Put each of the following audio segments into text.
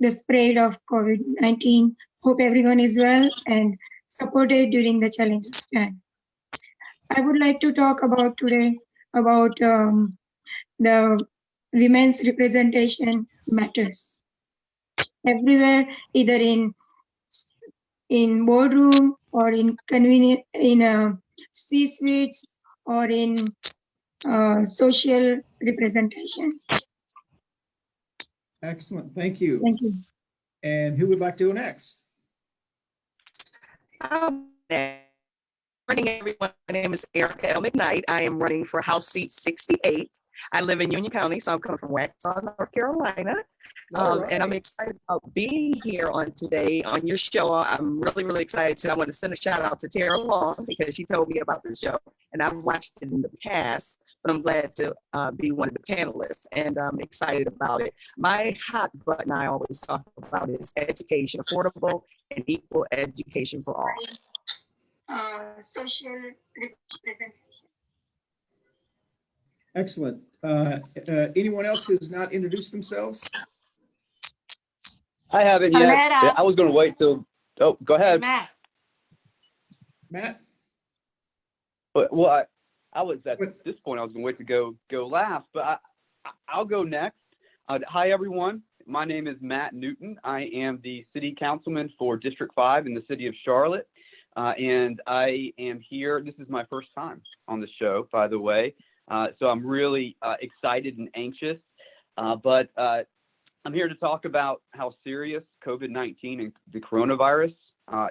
the spread of COVID-19. Hope everyone is well and supported during the challenging time. I would like to talk about today about the women's representation matters everywhere, either in boardroom or in C-suites or in social representation. Excellent, thank you. Thank you. And who would like to go next? Good morning, everyone. My name is Ericka L McKnight. I am running for House Seat 68. I live in Union County, so I'm coming from Waxhaw, North Carolina. And I'm excited about being here on today on your show. I'm really excited too. I want to send a shout out to Tara Long because she told me about the show and I've watched it in the past, but I'm glad to be one of the panelists and I'm excited about it. My hot button I always talk about is education, affordable and equal education for all. Social representation. Excellent. Anyone else who has not introduced themselves? I haven't yet. I was going to wait till. Oh, go ahead, Matt. Well, I was at this point. I was going to wait to go last, but I'll go next. Hi, everyone. My name is Matt Newton. I am the city councilman for District 5 in the city of Charlotte. And I am here. This is my first time on the show, by the way. So I'm really excited and anxious. But I'm here to talk about how serious COVID-19 and the coronavirus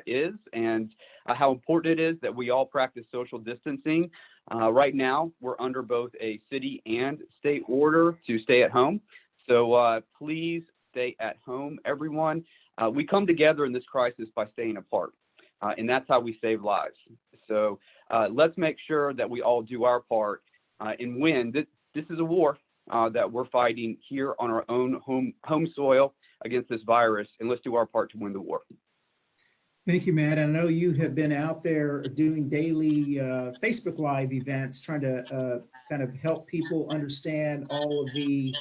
is and how important it is that we all practice social distancing. Right now, we're under both a city and state order to stay at home. So please stay at home, everyone. We come together in this crisis by staying apart. And that's how we save lives. So let's make sure that we all do our part and win. This is a war that we're fighting here on our own home soil against this virus, and let's do our part to win the war. Thank you, Matt. I know you have been out there doing daily Facebook Live events, trying to kind of help people understand all of the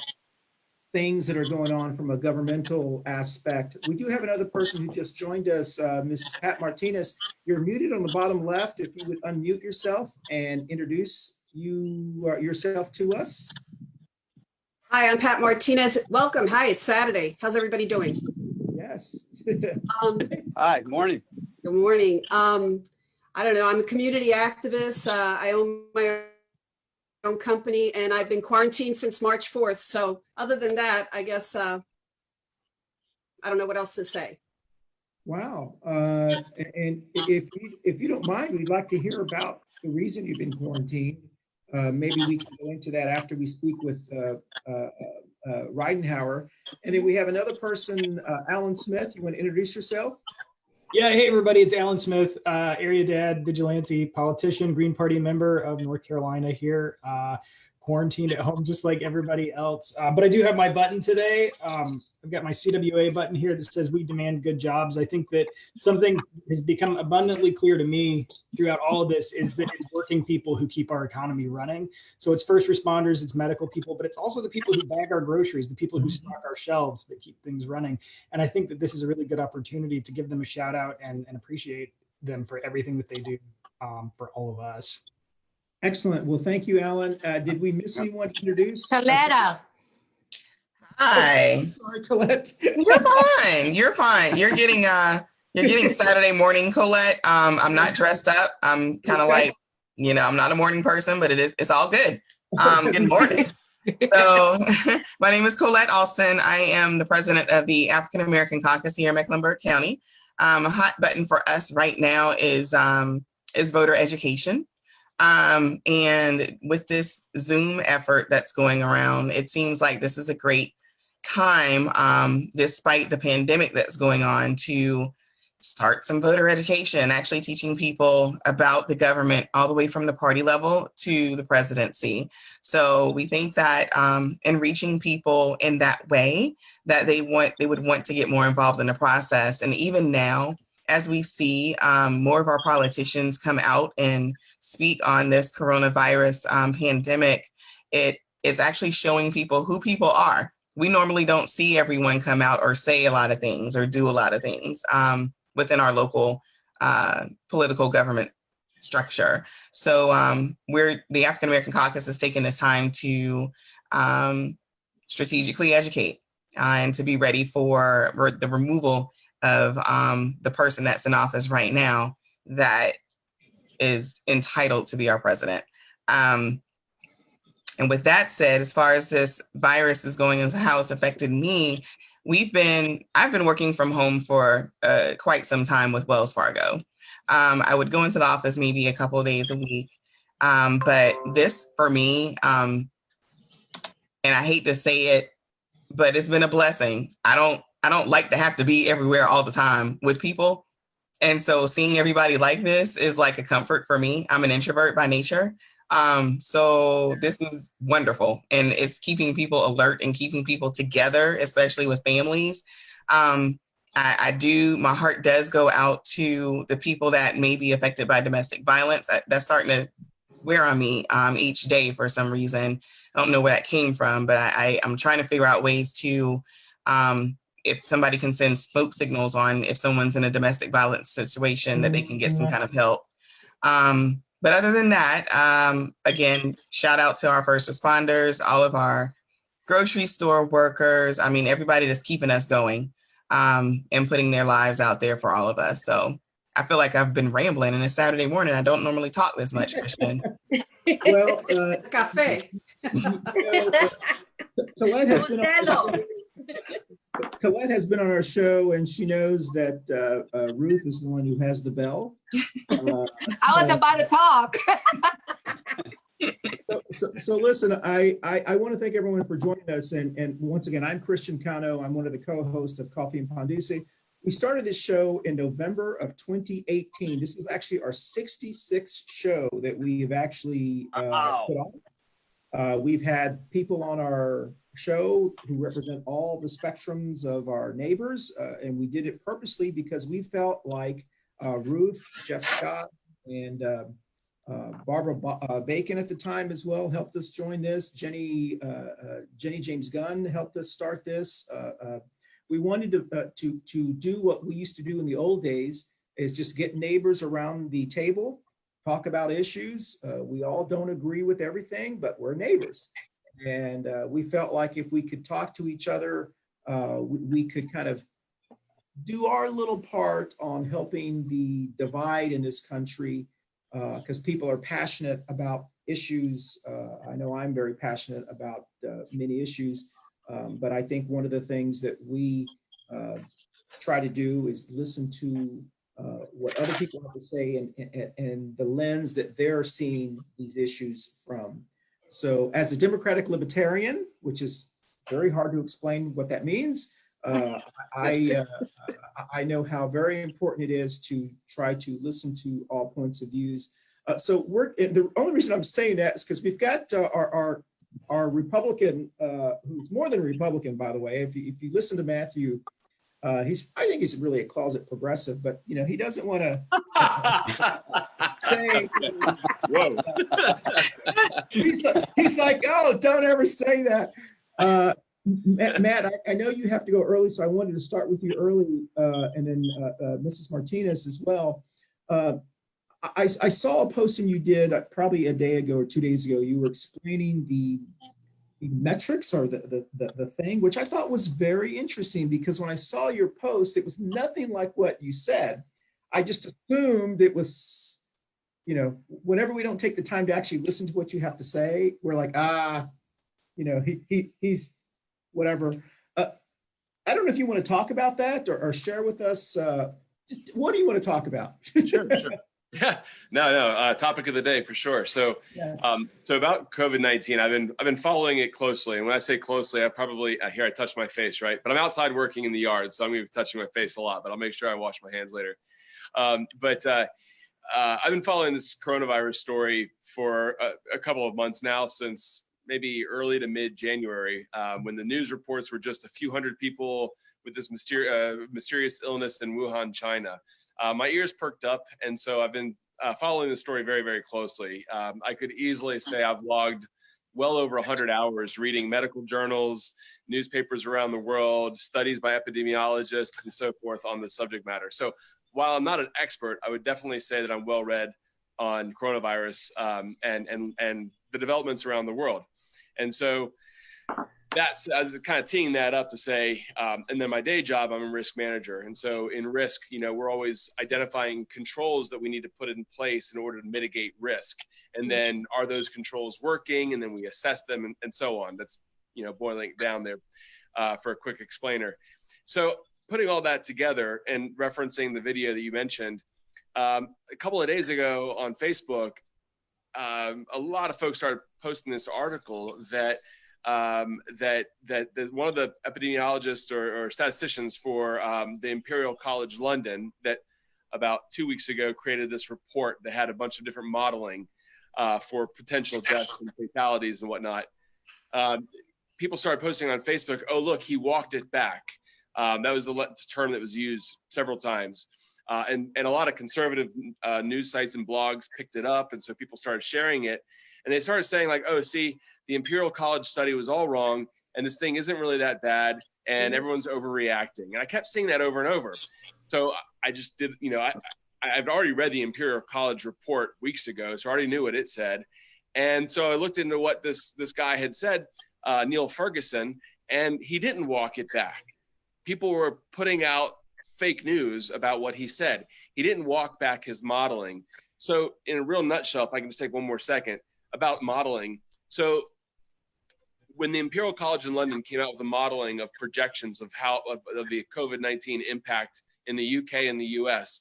things that are going on from a governmental aspect. We do have another person who just joined us, Mrs. Pat Martinez. You're muted on the bottom left. If you would unmute yourself and introduce yourself to us. Hi, I'm Pat Martinez. Welcome. Hi, it's Saturday. How's everybody doing? Yes. Hi, good morning. Good morning. I don't know, I'm a community activist. I own my own company and I've been quarantined since March 4th. So other than that, I guess, I don't know what else to say. Wow. And if you don't mind, we'd like to hear about the reason you've been quarantined. Maybe we can go into that after we speak with Ridenhour. And then we have another person, Alan Smith. You want to introduce yourself? Yeah, hey everybody, it's Alan Smith, area dad, vigilante, politician, Green Party member of North Carolina here, quarantined at home just like everybody else. But I do have my button today. I've got my CWA button here that says we demand good jobs. I think that something has become abundantly clear to me throughout all of this is that it's working people who keep our economy running. So it's first responders, it's medical people, but it's also the people who bag our groceries, the people who stock our shelves that keep things running. And I think that this is a really good opportunity to give them a shout out and appreciate them for everything that they do for all of us. Excellent. Well, thank you, Alan. Did we miss anyone to introduce? Coletta. Hi. Sorry, Colette. You're fine. You're fine. You're getting Saturday morning, Colette. I'm not dressed up. I'm kind of like, you know, I'm not a morning person, but it's all good. Good morning. So my name is Colette Alston. I am the president of the African American Caucus here in Mecklenburg County. A hot button for us right now is voter education. And with this Zoom effort that's going around, it seems like this is a great time, despite the pandemic that's going on, to start some voter education, actually teaching people about the government all the way from the party level to the presidency. So we think that in reaching people in that way, that they would want to get more involved in the process. And even now, as we see more of our politicians come out and speak on this coronavirus pandemic, it's actually showing people who people are. we normally don't see everyone come out or say a lot of things or do a lot of things within our local political government structure. So the African American Caucus is taking this time to strategically educate and to be ready for the removal of the person that's in office right now that is entitled to be our president. And with that said, as far as this virus is going into how it's affected me, I've been working from home for quite some time with Wells Fargo. I would go into the office maybe a couple of days a week. But this for me, and I hate to say it, but it's been a blessing. I don't like to have to be everywhere all the time with people. And so seeing everybody like this is like a comfort for me. I'm an introvert by nature. So this is wonderful, and it's keeping people alert and keeping people together, especially with families. My heart does go out to the people that may be affected by domestic violence. That's starting to wear on me each day for some reason. I don't know where that came from, but I'm trying to figure out ways to, if somebody can send smoke signals on if someone's in a domestic violence situation, that they can get some kind of help. But other than that, again, shout out to our first responders, all of our grocery store workers. I mean, everybody that's keeping us going and putting their lives out there for all of us. So I feel like I've been rambling, and it's Saturday morning. I don't normally talk this much, Christian. Well, Cafe. Colette has been on our show, and she knows that Ruth is the one who has the bell. I was about to talk. So listen, I want to thank everyone for joining us. And once again, I'm Christian Cano. I'm one of the co-hosts of Coffee and Ponduce. We started this show in November of 2018. This is actually our 66th show that we have actually put on. We've had people on our show who represent all the spectrums of our neighbors, and we did it purposely because we felt like Ruth, Jeff Scott, and Barbara Bacon at the time as well helped us join this. Jenny James Gunn helped us start this. We wanted to do what we used to do in the old days, is just get neighbors around the table, talk about issues. We all don't agree with everything, but we're neighbors. And we felt like if we could talk to each other, we could kind of do our little part on helping the divide in this country, because people are passionate about issues. I know I'm very passionate about many issues, but I think one of the things that we try to do is listen to what other people have to say and the lens that they're seeing these issues from. So as a Democratic Libertarian, which is very hard to explain what that means, I know how very important it is to try to listen to all points of views. So the only reason I'm saying that is because we've got our Republican, who's more than a Republican, by the way. If you listen to Matthew, I think he's really a closet progressive, but he doesn't want to say. Whoa. He's like, oh, don't ever say that. Matt, I know you have to go early, so I wanted to start with you early, and then Mrs. Martinez as well. I saw a posting you did probably a day ago or 2 days ago. You were explaining the metrics or the thing, which I thought was very interesting, because when I saw your post, it was nothing like what you said. I just assumed it was, whenever we don't take the time to actually listen to what you have to say, we're like, he's whatever. I don't know if you want to talk about that or share with us, just what do you want to talk about? Sure. Yeah, no, topic of the day for sure. So, yes. So about COVID-19, I've been following it closely. And when I say closely, I touch my face, right? But I'm outside working in the yard, so I'm going to be touching my face a lot, but I'll make sure I wash my hands later. I've been following this coronavirus story for a couple of months now, since maybe early to mid-January, when the news reports were just a few hundred people with this mysterious illness in Wuhan, China. My ears perked up, and so I've been following the story very, very closely. I could easily say I've logged well over 100 hours reading medical journals, newspapers around the world, studies by epidemiologists, and so forth on the subject matter. So while I'm not an expert, I would definitely say that I'm well read on coronavirus and the developments around the world. And so that's, as kind of teeing that up to say, and then my day job, I'm a risk manager. And so in risk, we're always identifying controls that we need to put in place in order to mitigate risk. And then are those controls working? And then we assess them and so on. That's, boiling it down there for a quick explainer. So putting all that together and referencing the video that you mentioned, a couple of days ago on Facebook, a lot of folks started posting this article that one of the epidemiologists or statisticians for the Imperial College London that about 2 weeks ago created this report that had a bunch of different modeling for potential deaths and fatalities and whatnot. People started posting on Facebook, oh, look, he walked it back. That was the term that was used several times. And a lot of conservative news sites and blogs picked it up. And so people started sharing it. And they started saying like, oh, see, the Imperial College study was all wrong. And this thing isn't really that bad. And everyone's overreacting. And I kept seeing that over and over. So I just did, I've already read the Imperial College report weeks ago. So I already knew what it said. And so I looked into what this guy had said, Neil Ferguson, and he didn't walk it back. People were putting out fake news about what he said. He didn't walk back his modeling. So in a real nutshell, if I can just take one more second about modeling. So when the Imperial College in London came out with a modeling of projections of of the COVID-19 impact in the UK and the US,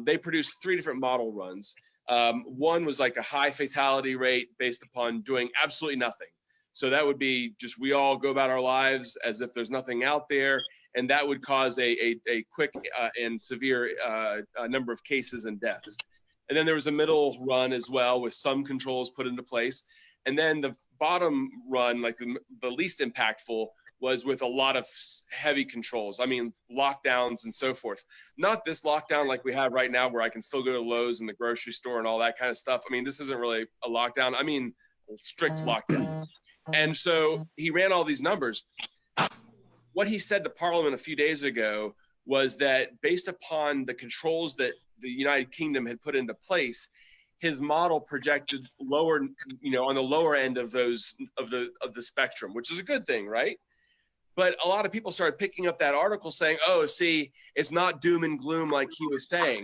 they produced 3 different model runs. One was like a high fatality rate based upon doing absolutely nothing. So that would be just, we all go about our lives as if there's nothing out there. And that would cause a quick and severe number of cases and deaths. And then there was a middle run as well with some controls put into place. And then the bottom run, like the least impactful, was with a lot of heavy controls. I mean, lockdowns and so forth. Not this lockdown like we have right now where I can still go to Lowe's and the grocery store and all that kind of stuff. I mean, this isn't really a lockdown. I mean, strict lockdown. And so he ran all these numbers. What he said to Parliament a few days ago was that based upon the controls that the United Kingdom had put into place, his model projected lower, on the lower end of those of the spectrum, which is a good thing, right? But a lot of people started picking up that article saying, oh, see, it's not doom and gloom like he was saying.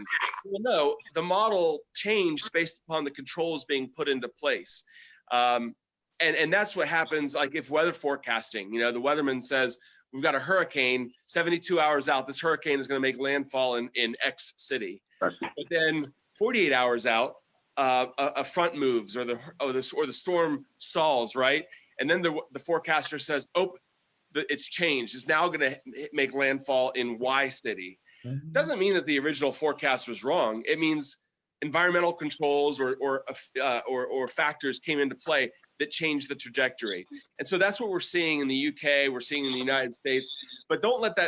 Well, no, the model changed based upon the controls being put into place. And that's what happens, like if weather forecasting, the weatherman says, we've got a hurricane 72 hours out. This hurricane is going to make landfall in X city. But then 48 hours out, a front moves or the storm stalls, right? And then the forecaster says, oh, it's changed. It's now going to make landfall in Y city. Doesn't mean that the original forecast was wrong. It means environmental controls or factors came into play that changed the trajectory. And so that's what we're seeing in the UK, we're seeing in the United States, but don't let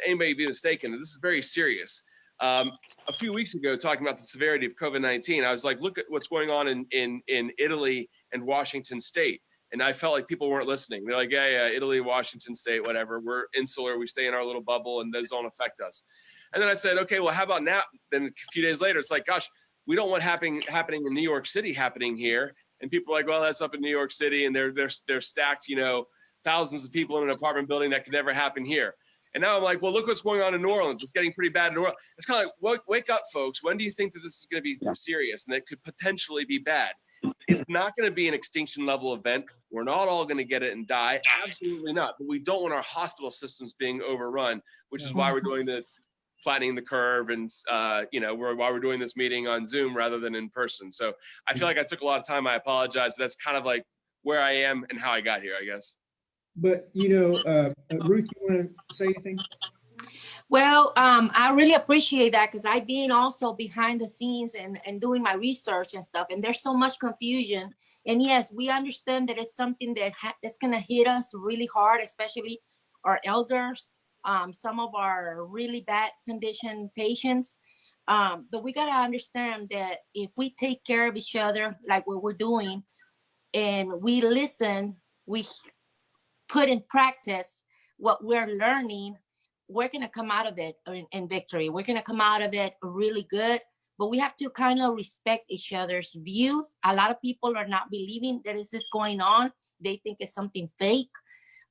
anybody be mistaken. This is very serious. A few weeks ago, talking about the severity of COVID-19, I was like, look at what's going on in Italy and Washington State. And I felt like people weren't listening. They're like, yeah, Italy, Washington State, whatever. We're insular, we stay in our little bubble and those don't affect us. And then I said, okay, well, how about now? Then a few days later, it's like, gosh, we don't want happening in New York City happening here. And people are like, well, that's up in New York City and they're stacked, thousands of people in an apartment building that could never happen here. And now I'm like, well, look what's going on in New Orleans. It's getting pretty bad in New Orleans. It's kind of like, wake up, folks. When do you think that this is going to be serious and that could potentially be bad? It's not going to be an extinction level event. We're not all going to get it and die. Absolutely not. But we don't want our hospital systems being overrun, which is why we're doing the flattening the curve and, why we're doing this meeting on Zoom rather than in person. So I feel like I took a lot of time. I apologize, but that's kind of like where I am and how I got here, I guess. But, Ruth, you want to say anything? Well, I really appreciate that because I've been also behind the scenes and doing my research and stuff, and there's so much confusion. And yes, we understand that it's something that's going to hit us really hard, especially our elders, some of our really bad condition patients. But we got to understand that if we take care of each other like what we're doing, and we listen, we put in practice what we're learning, we're going to come out of it in victory. We're going to come out of it really good, but we have to kind of respect each other's views. A lot of people are not believing that this is going on. They think it's something fake.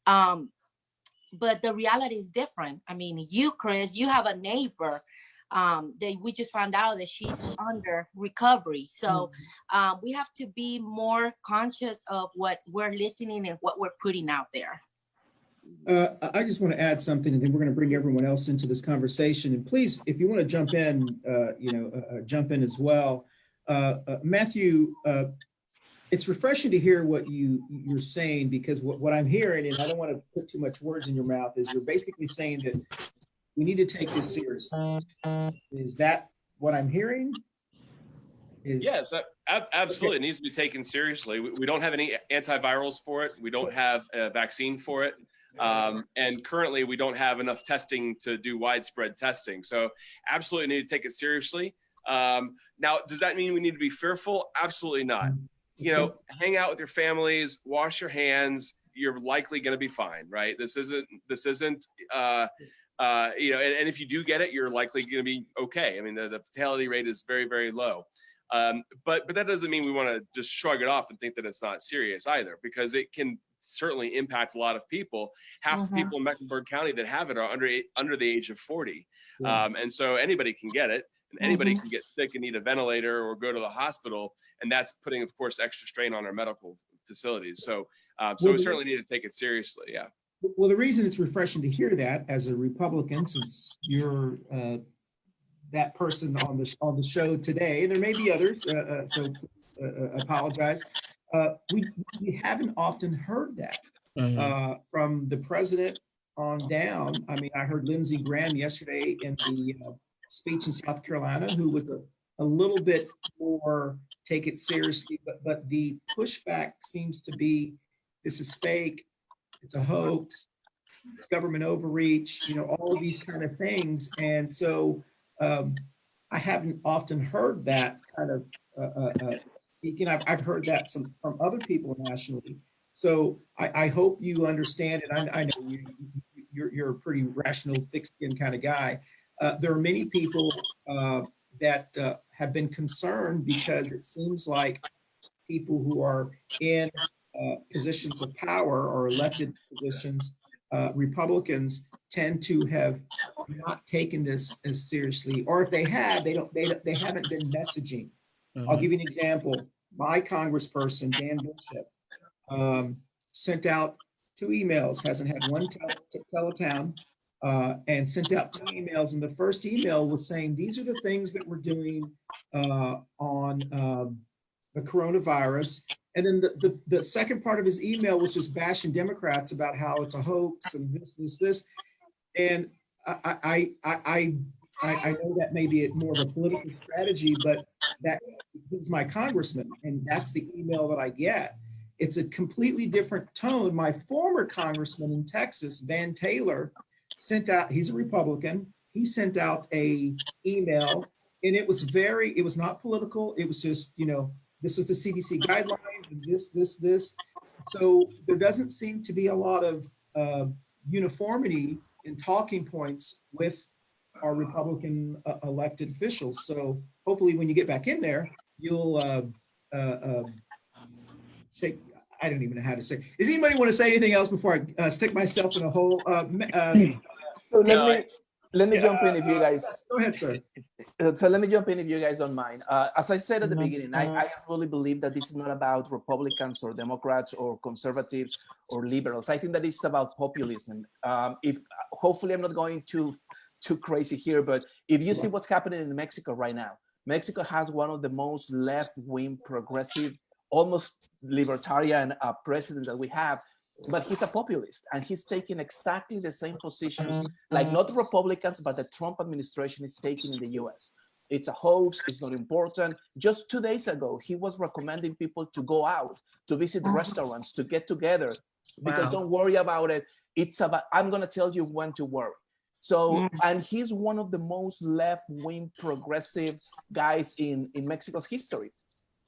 But the reality is different. I mean, you, Chris, you have a neighbor that we just found out that she's under recovery. So we have to be more conscious of what we're listening and what we're putting out there. I just want to add something, and then we're going to bring everyone else into this conversation. And please, if you want to jump in, jump in as well. Matthew, it's refreshing to hear what you're saying, because what I'm hearing, and I don't want to put too much words in your mouth, is you're basically saying that we need to take this seriously. Is that what I'm hearing? Yes, absolutely. Okay. It needs to be taken seriously. We don't have any antivirals for it. We don't have a vaccine for it. And currently we don't have enough testing to do widespread testing. So absolutely need to take it seriously. Now, does that mean we need to be fearful? Absolutely not. You know, hang out with your families, wash your hands. You're likely going to be fine, right? This isn't, you know, and if you do get it, you're likely going to be okay. I mean, the fatality rate is very, very low. But that doesn't mean we want to just shrug it off and think that it's not serious either, because it can certainly impact a lot of people. Half the people in Mecklenburg County that have it are under the age of 40. And so anybody can get it, and anybody can get sick and need a ventilator or go to the hospital. And that's putting, of course, extra strain on our medical facilities. So we certainly need to take it seriously. Yeah. Well, the reason it's refreshing to hear that as a Republican, since you're that person on the show today, and there may be others, so apologize. We haven't often heard that from the president on down. I mean, I heard Lindsey Graham yesterday in the speech in South Carolina, who was a little bit more take it seriously, but the pushback seems to be, this is fake, it's a hoax, it's government overreach, you know, all of these kind of things. And so I haven't often heard that kind of speaking. I've heard that from other people nationally. So I hope you understand it. I know you're a pretty rational, thick-skinned kind of guy. There are many people that have been concerned, because it seems like people who are in positions of power or elected positions, Republicans tend to have not taken this as seriously, or if they have, they haven't been messaging. I'll give you an example. My congressperson, Dan Bishop, sent out 2 emails, hasn't had one teletown, and sent out 2 emails. And the first email was saying, these are the things that we're doing on the coronavirus. And then the second part of his email was just bashing Democrats about how it's a hoax and this. And I know that may be more of a political strategy, but he's my congressman, and that's the email that I get. It's a completely different tone. My former congressman in Texas, Van Taylor, sent out, he's a Republican, he sent out a email, and it was not political. It was just, you know, this is the CDC guidelines and this. So there doesn't seem to be a lot of uniformity in talking points with our Republican elected officials. So hopefully when you get back in there, you'll shake, I don't even know how to say. Does anybody want to say anything else before I stick myself in a hole? So let me jump in if you guys. Go ahead, sir. So let me jump in if you guys don't mind. As I said at the beginning, I really believe that this is not about Republicans or Democrats or conservatives or liberals. I think that it's about populism. Hopefully I'm not going too crazy here, but if you see what's happening in Mexico right now, Mexico has one of the most left-wing, progressive, almost libertarian president that we have, but he's a populist, and he's taking exactly the same positions, like not Republicans, but the Trump administration is taking in the US. It's a hoax, it's not important. Just 2 days ago, he was recommending people to go out, to visit restaurants, to get together, because don't worry about it. It's about, I'm gonna tell you when to worry. So, and he's one of the most left-wing progressive guys in Mexico's history.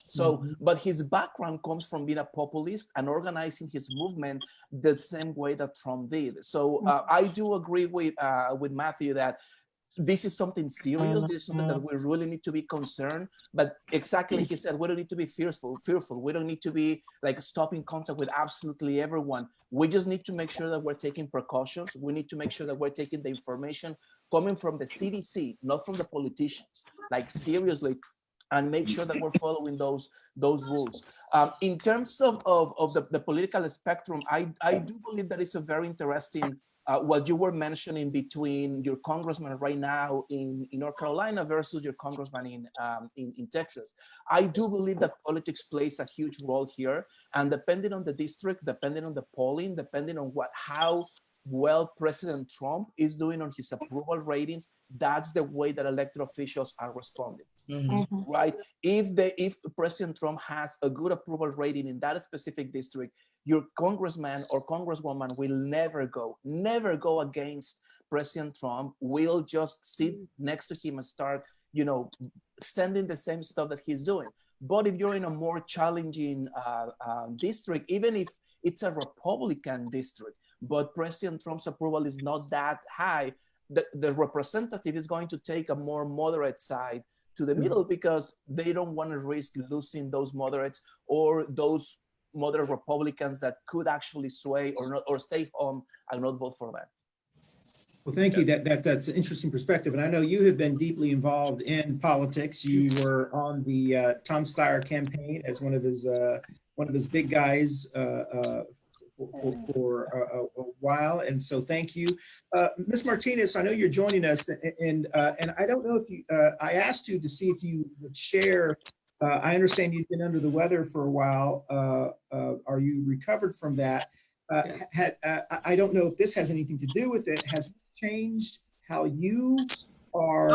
So, but his background comes from being a populist and organizing his movement the same way that Trump did. So I do agree with Matthew that this is something serious. This is something that we really need to be concerned. But exactly like he said, we don't need to be fearful. We don't need to be like stopping contact with absolutely everyone. We just need to make sure that we're taking precautions. We need to make sure that we're taking the information coming from the CDC, not from the politicians, like seriously, and make sure that we're following those rules. In terms of the political spectrum, I do believe that it's a very interesting what you were mentioning between your congressman right now in North Carolina versus your congressman in Texas. I do believe that politics plays a huge role here, and depending on the district, depending on the polling, depending on how well President Trump is doing on his approval ratings, that's the way that elected officials are responding. Right? If President Trump has a good approval rating in that specific district, your congressman or congresswoman will never go against President Trump. Will just sit next to him and start, sending the same stuff that he's doing. But if you're in a more challenging district, even if it's a Republican district, but President Trump's approval is not that high, the representative is going to take a more moderate side to the middle because they don't want to risk losing those moderates or those moderate Republicans that could actually sway or stay home and not vote for them. Well, thank you. That's an interesting perspective. And I know you have been deeply involved in politics. You were on the Tom Steyer campaign as one of his big guys for a while. And so thank you. Ms. Martinez, I know you're joining us, and I don't know if you, I asked you to see if you would share. I understand you've been under the weather for a while. Are you recovered from that? I don't know if this has anything to do with it. Has it changed how you are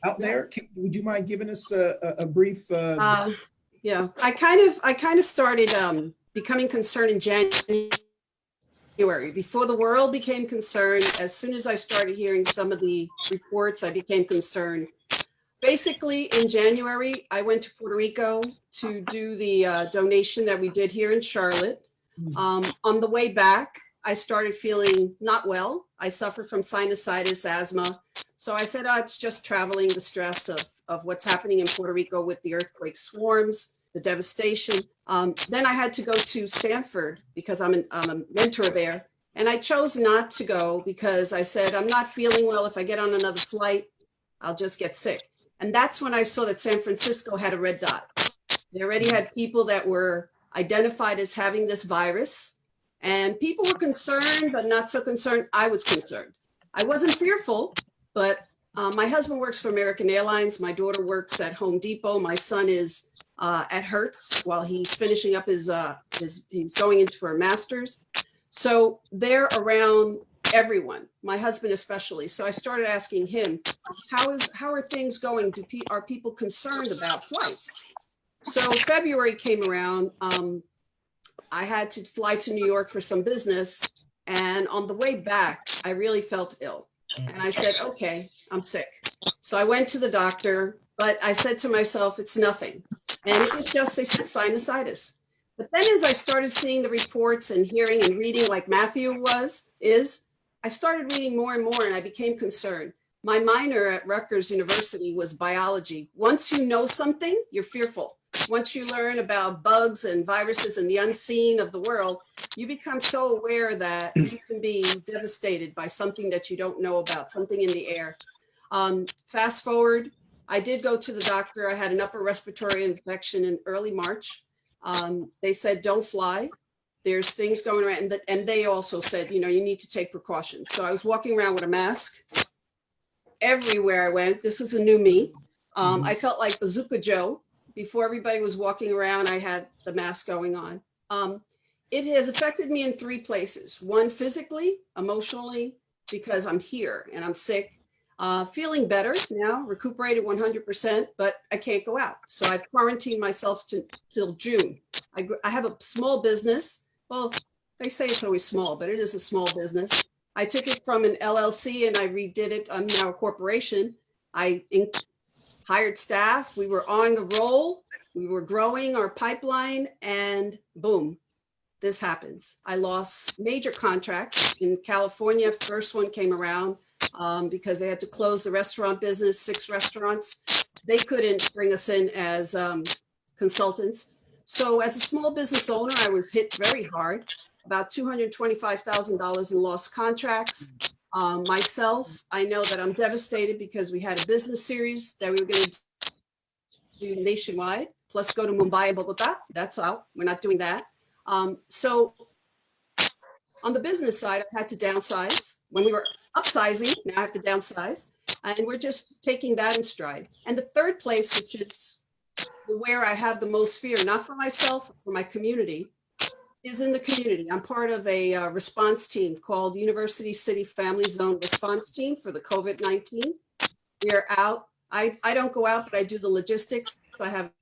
out there? Would you mind giving us a brief? Yeah, I kind of started becoming concerned in January, before the world became concerned. As soon as I started hearing some of the reports, I became concerned. Basically, in January, I went to Puerto Rico to do the donation that we did here in Charlotte. On the way back, I started feeling not well. I suffer from sinusitis, asthma. So I said, it's just traveling, the stress of what's happening in Puerto Rico with the earthquake swarms, the devastation. Then I had to go to Stanford because I'm a mentor there. And I chose not to go because I said, I'm not feeling well. If I get on another flight, I'll just get sick. And that's when I saw that San Francisco had a red dot. They already had people that were identified as having this virus, and people were concerned, but not so concerned. I was concerned. I wasn't fearful, but my husband works for American Airlines. My daughter works at Home Depot. My son is at Hertz while he's finishing up his he's going into for a master's. So they're around everyone, my husband especially. So I started asking him, how are things going? Are people concerned about flights? So February came around. I had to fly to New York for some business. And on the way back, I really felt ill. And I said, okay, I'm sick. So I went to the doctor, but I said to myself, it's nothing. And it was just, they said sinusitis. But then as I started seeing the reports and hearing and reading like Matthew I started reading more and more, and I became concerned. My minor at Rutgers University was biology. Once you know something, you're fearful. Once you learn about bugs and viruses and the unseen of the world, you become so aware that you can be devastated by something that you don't know about, something in the air. Fast forward, I did go to the doctor. I had an upper respiratory infection in early March. They said, don't fly. There's things going around. And they also said, you need to take precautions. So I was walking around with a mask everywhere I went. This was a new me. I felt like Bazooka Joe. Before everybody was walking around, I had the mask going on. It has affected me in 3 places. One, physically, emotionally, because I'm here and I'm sick. Feeling better now, recuperated 100%, but I can't go out. So I've quarantined myself till June. I have a small business. Well, they say it's always small, but it is a small business. I took it from an LLC and I redid it. I'm now a corporation. I hired staff. We were on the roll. We were growing our pipeline, and boom, this happens. I lost major contracts in California. First one came around because they had to close the restaurant business, 6 restaurants. They couldn't bring us in as consultants. So as a small business owner, I was hit very hard, about $225,000 in lost contracts. Myself, I know that I'm devastated because we had a business series that we were going to do nationwide, plus go to Mumbai and Bogota. That's out. We're not doing that. So on the business side, I had to downsize. When we were upsizing, now I have to downsize. And we're just taking that in stride. And the third place, which is where I have the most fear, not for myself, for my community, is in the community. I'm part of a response team called University City Family Zone Response Team for the COVID-19. We are out. I don't go out, but I do the logistics. I have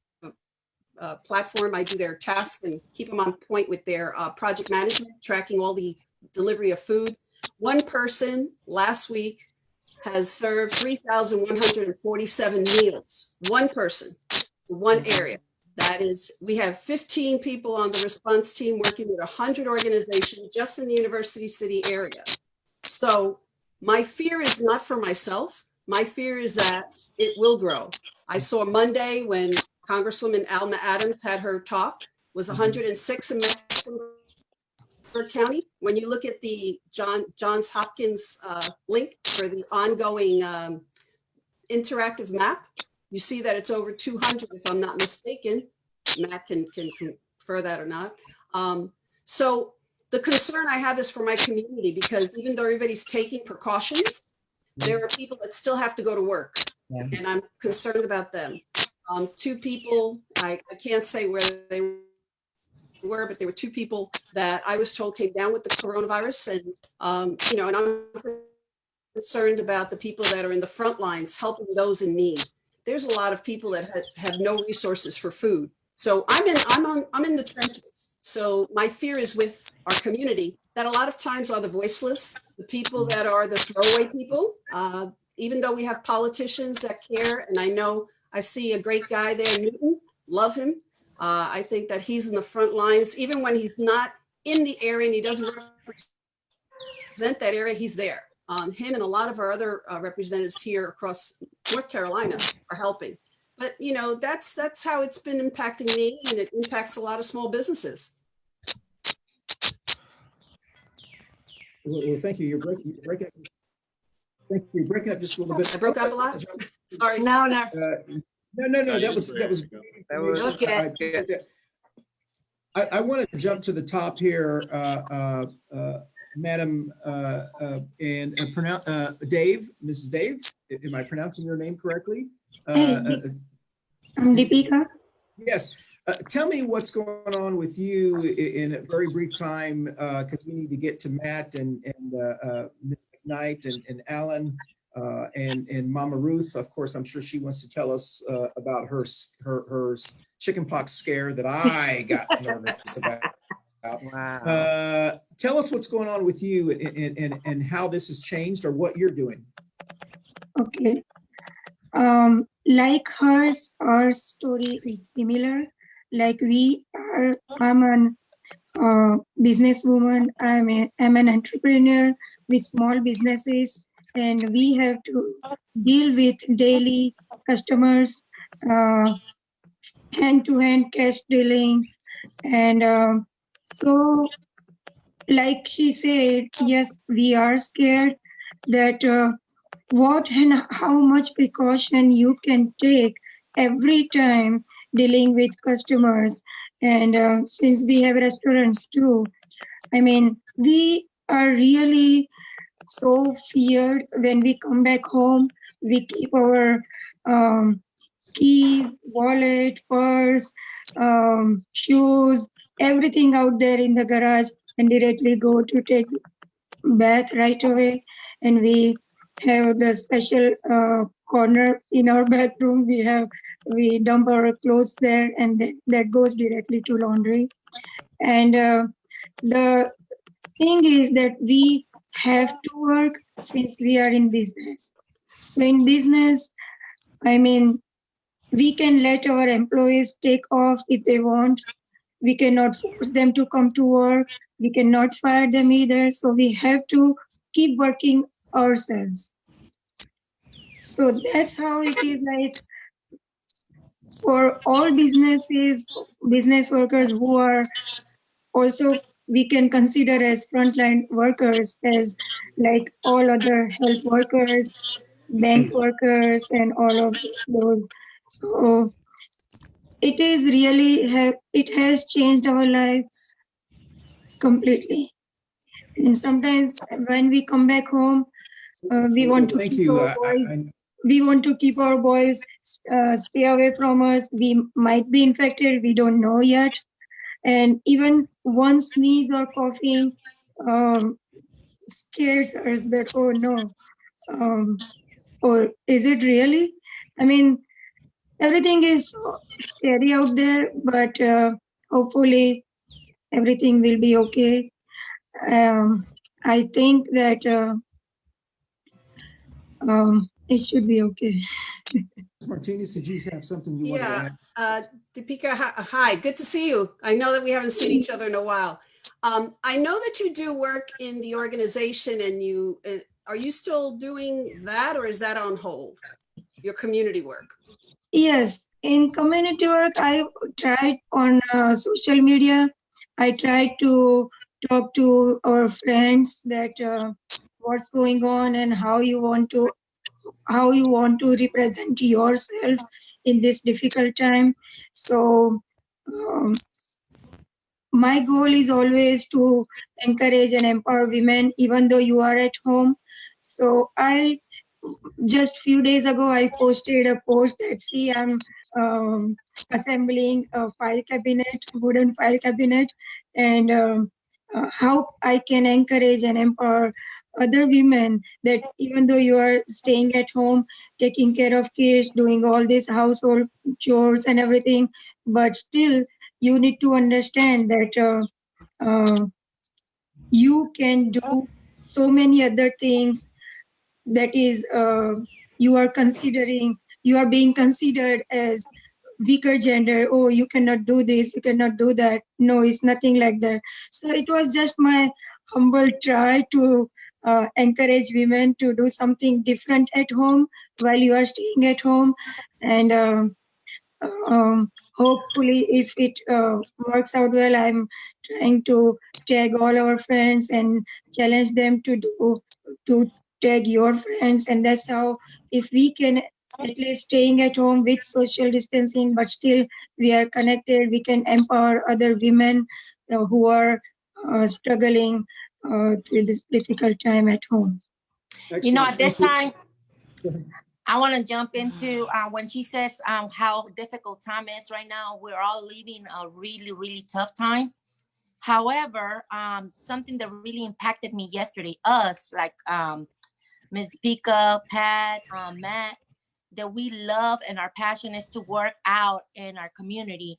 a platform. I do their tasks and keep them on point with their project management, tracking all the delivery of food. One person last week has served 3,147 meals. One person, one area. That is, we have 15 people on the response team working with 100 organizations just in the University City area. So my fear is not for myself. My fear is that it will grow. I saw Monday when Congresswoman Alma Adams had her talk, was 106 in Mecklenburg County. When you look at the Johns Hopkins link for the ongoing interactive map, you see that it's over 200, if I'm not mistaken. Matt can confirm that or not. So the concern I have is for my community, because even though everybody's taking precautions, there are people that still have to go to work. Yeah. And I'm concerned about them. 2 people, I can't say where they were, but there were 2 people that I was told came down with the coronavirus. And, and I'm concerned about the people that are in the front lines, helping those in need. There's a lot of people that have no resources for food. So I'm in the trenches. So my fear is with our community that a lot of times are the voiceless, the people that are the throwaway people. Even though we have politicians that care, and I see a great guy there, Newton, love him. I think that he's in the front lines, even when he's not in the area and he doesn't represent that area, he's there. Him and a lot of our other representatives here across North Carolina are helping. But, that's how it's been impacting me, and it impacts a lot of small businesses. Well, thank you. You're breaking up just a little bit. I broke up a lot. Sorry. No. No. That was okay. I want to jump to the top here, Madam and Dave, Mrs. Dave. Am I pronouncing your name correctly? I'm Deepika. Yes. Tell me what's going on with you in a very brief time, because we need to get to Matt and Ms. McKnight and Alan and Mama Ruth. Of course, I'm sure she wants to tell us about her chickenpox scare that I got nervous about. Wow. Tell us what's going on with you and how this has changed or what you're doing. Okay. Like hers, our story is similar. Like I'm a businesswoman. I'm an entrepreneur with small businesses, and we have to deal with daily customers, hand-to-hand cash dealing, and so, like she said, yes, we are scared that what and how much precaution you can take every time dealing with customers. And since we have restaurants too, we are really so feared when we come back home. We keep our keys, wallet, purse, shoes, everything out there in the garage and directly go to take bath right away. And we have the special corner in our bathroom. We dump our clothes there, and that goes directly to laundry. And the thing is that we have to work since we are in business. So in business, we can let our employees take off if they want. We cannot force them to come to work. We cannot fire them either. So we have to keep working ourselves. So that's how it is, like for all businesses, business workers who are also, we can consider as frontline workers, as like all other health workers, bank workers, and all of those. So it is really it has changed our life completely. And sometimes when we come back home, we want to Thank keep you. our boys. We want to keep our boys stay away from us. We might be infected. We don't know yet. And even one sneeze or coughing scares us that, oh no, or is it really? I mean, everything is so scary out there, but hopefully everything will be okay. I think that it should be okay. Martinez, did you have something you wanted to add? Deepika, hi, good to see you. I know that we haven't seen each other in a while. I know that you do work in the organization, and are you still doing that, or is that on hold, your community work? Yes, in community work, I tried on social media. I tried to talk to our friends that what's going on and how you want to represent yourself in this difficult time. So my goal is always to encourage and empower women, even though you are at home. So I just few days ago, I posted a post that, see, I'm assembling a file cabinet, wooden file cabinet, and how I can encourage and empower other women that even though you are staying at home, taking care of kids, doing all these household chores and everything, but still you need to understand that you can do so many other things that is you are being considered as weaker gender. Oh, you cannot do this, you cannot do that. No, it's nothing like that. So it was just my humble try to encourage women to do something different at home while you are staying at home. And hopefully if it works out well, I'm trying to tag all our friends and challenge them to tag your friends. And that's how, if we can at least staying at home with social distancing, but still we are connected, we can empower other women who are struggling through this difficult time at home. Excellent. You know, at this time, I want to jump into when she says how difficult time is right now. We're all living a really, really tough time. However, something that really impacted me yesterday, us, like Ms. Deepika, Pat, Matt, that we love and our passion is to work out in our community,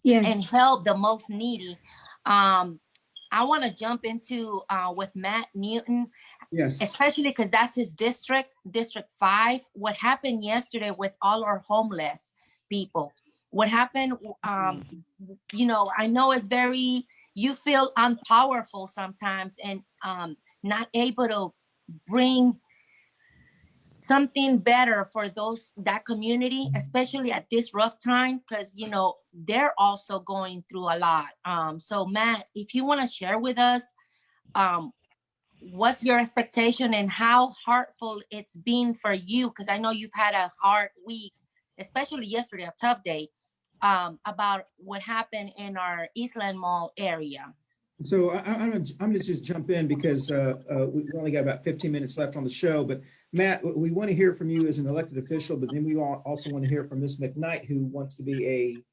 yes, and help the most needy. I want to jump into with Matt Newton, yes, especially because that's his district, District 5. What happened yesterday with all our homeless people? What happened? You know, I know it's very, you feel unpowerful sometimes and not able to bring something better for that community, especially at this rough time, because you know they're also going through a lot. So Matt, if you want to share with us what's your expectation and how heartful it's been for you, because I know you've had a hard week, especially yesterday, a tough day, about what happened in our Eastland Mall area. So I'm gonna just jump in because we've only got about 15 minutes left on the show. But Matt, we want to hear from you as an elected official, but then we also want to hear from Ms. McKnight, who wants to be an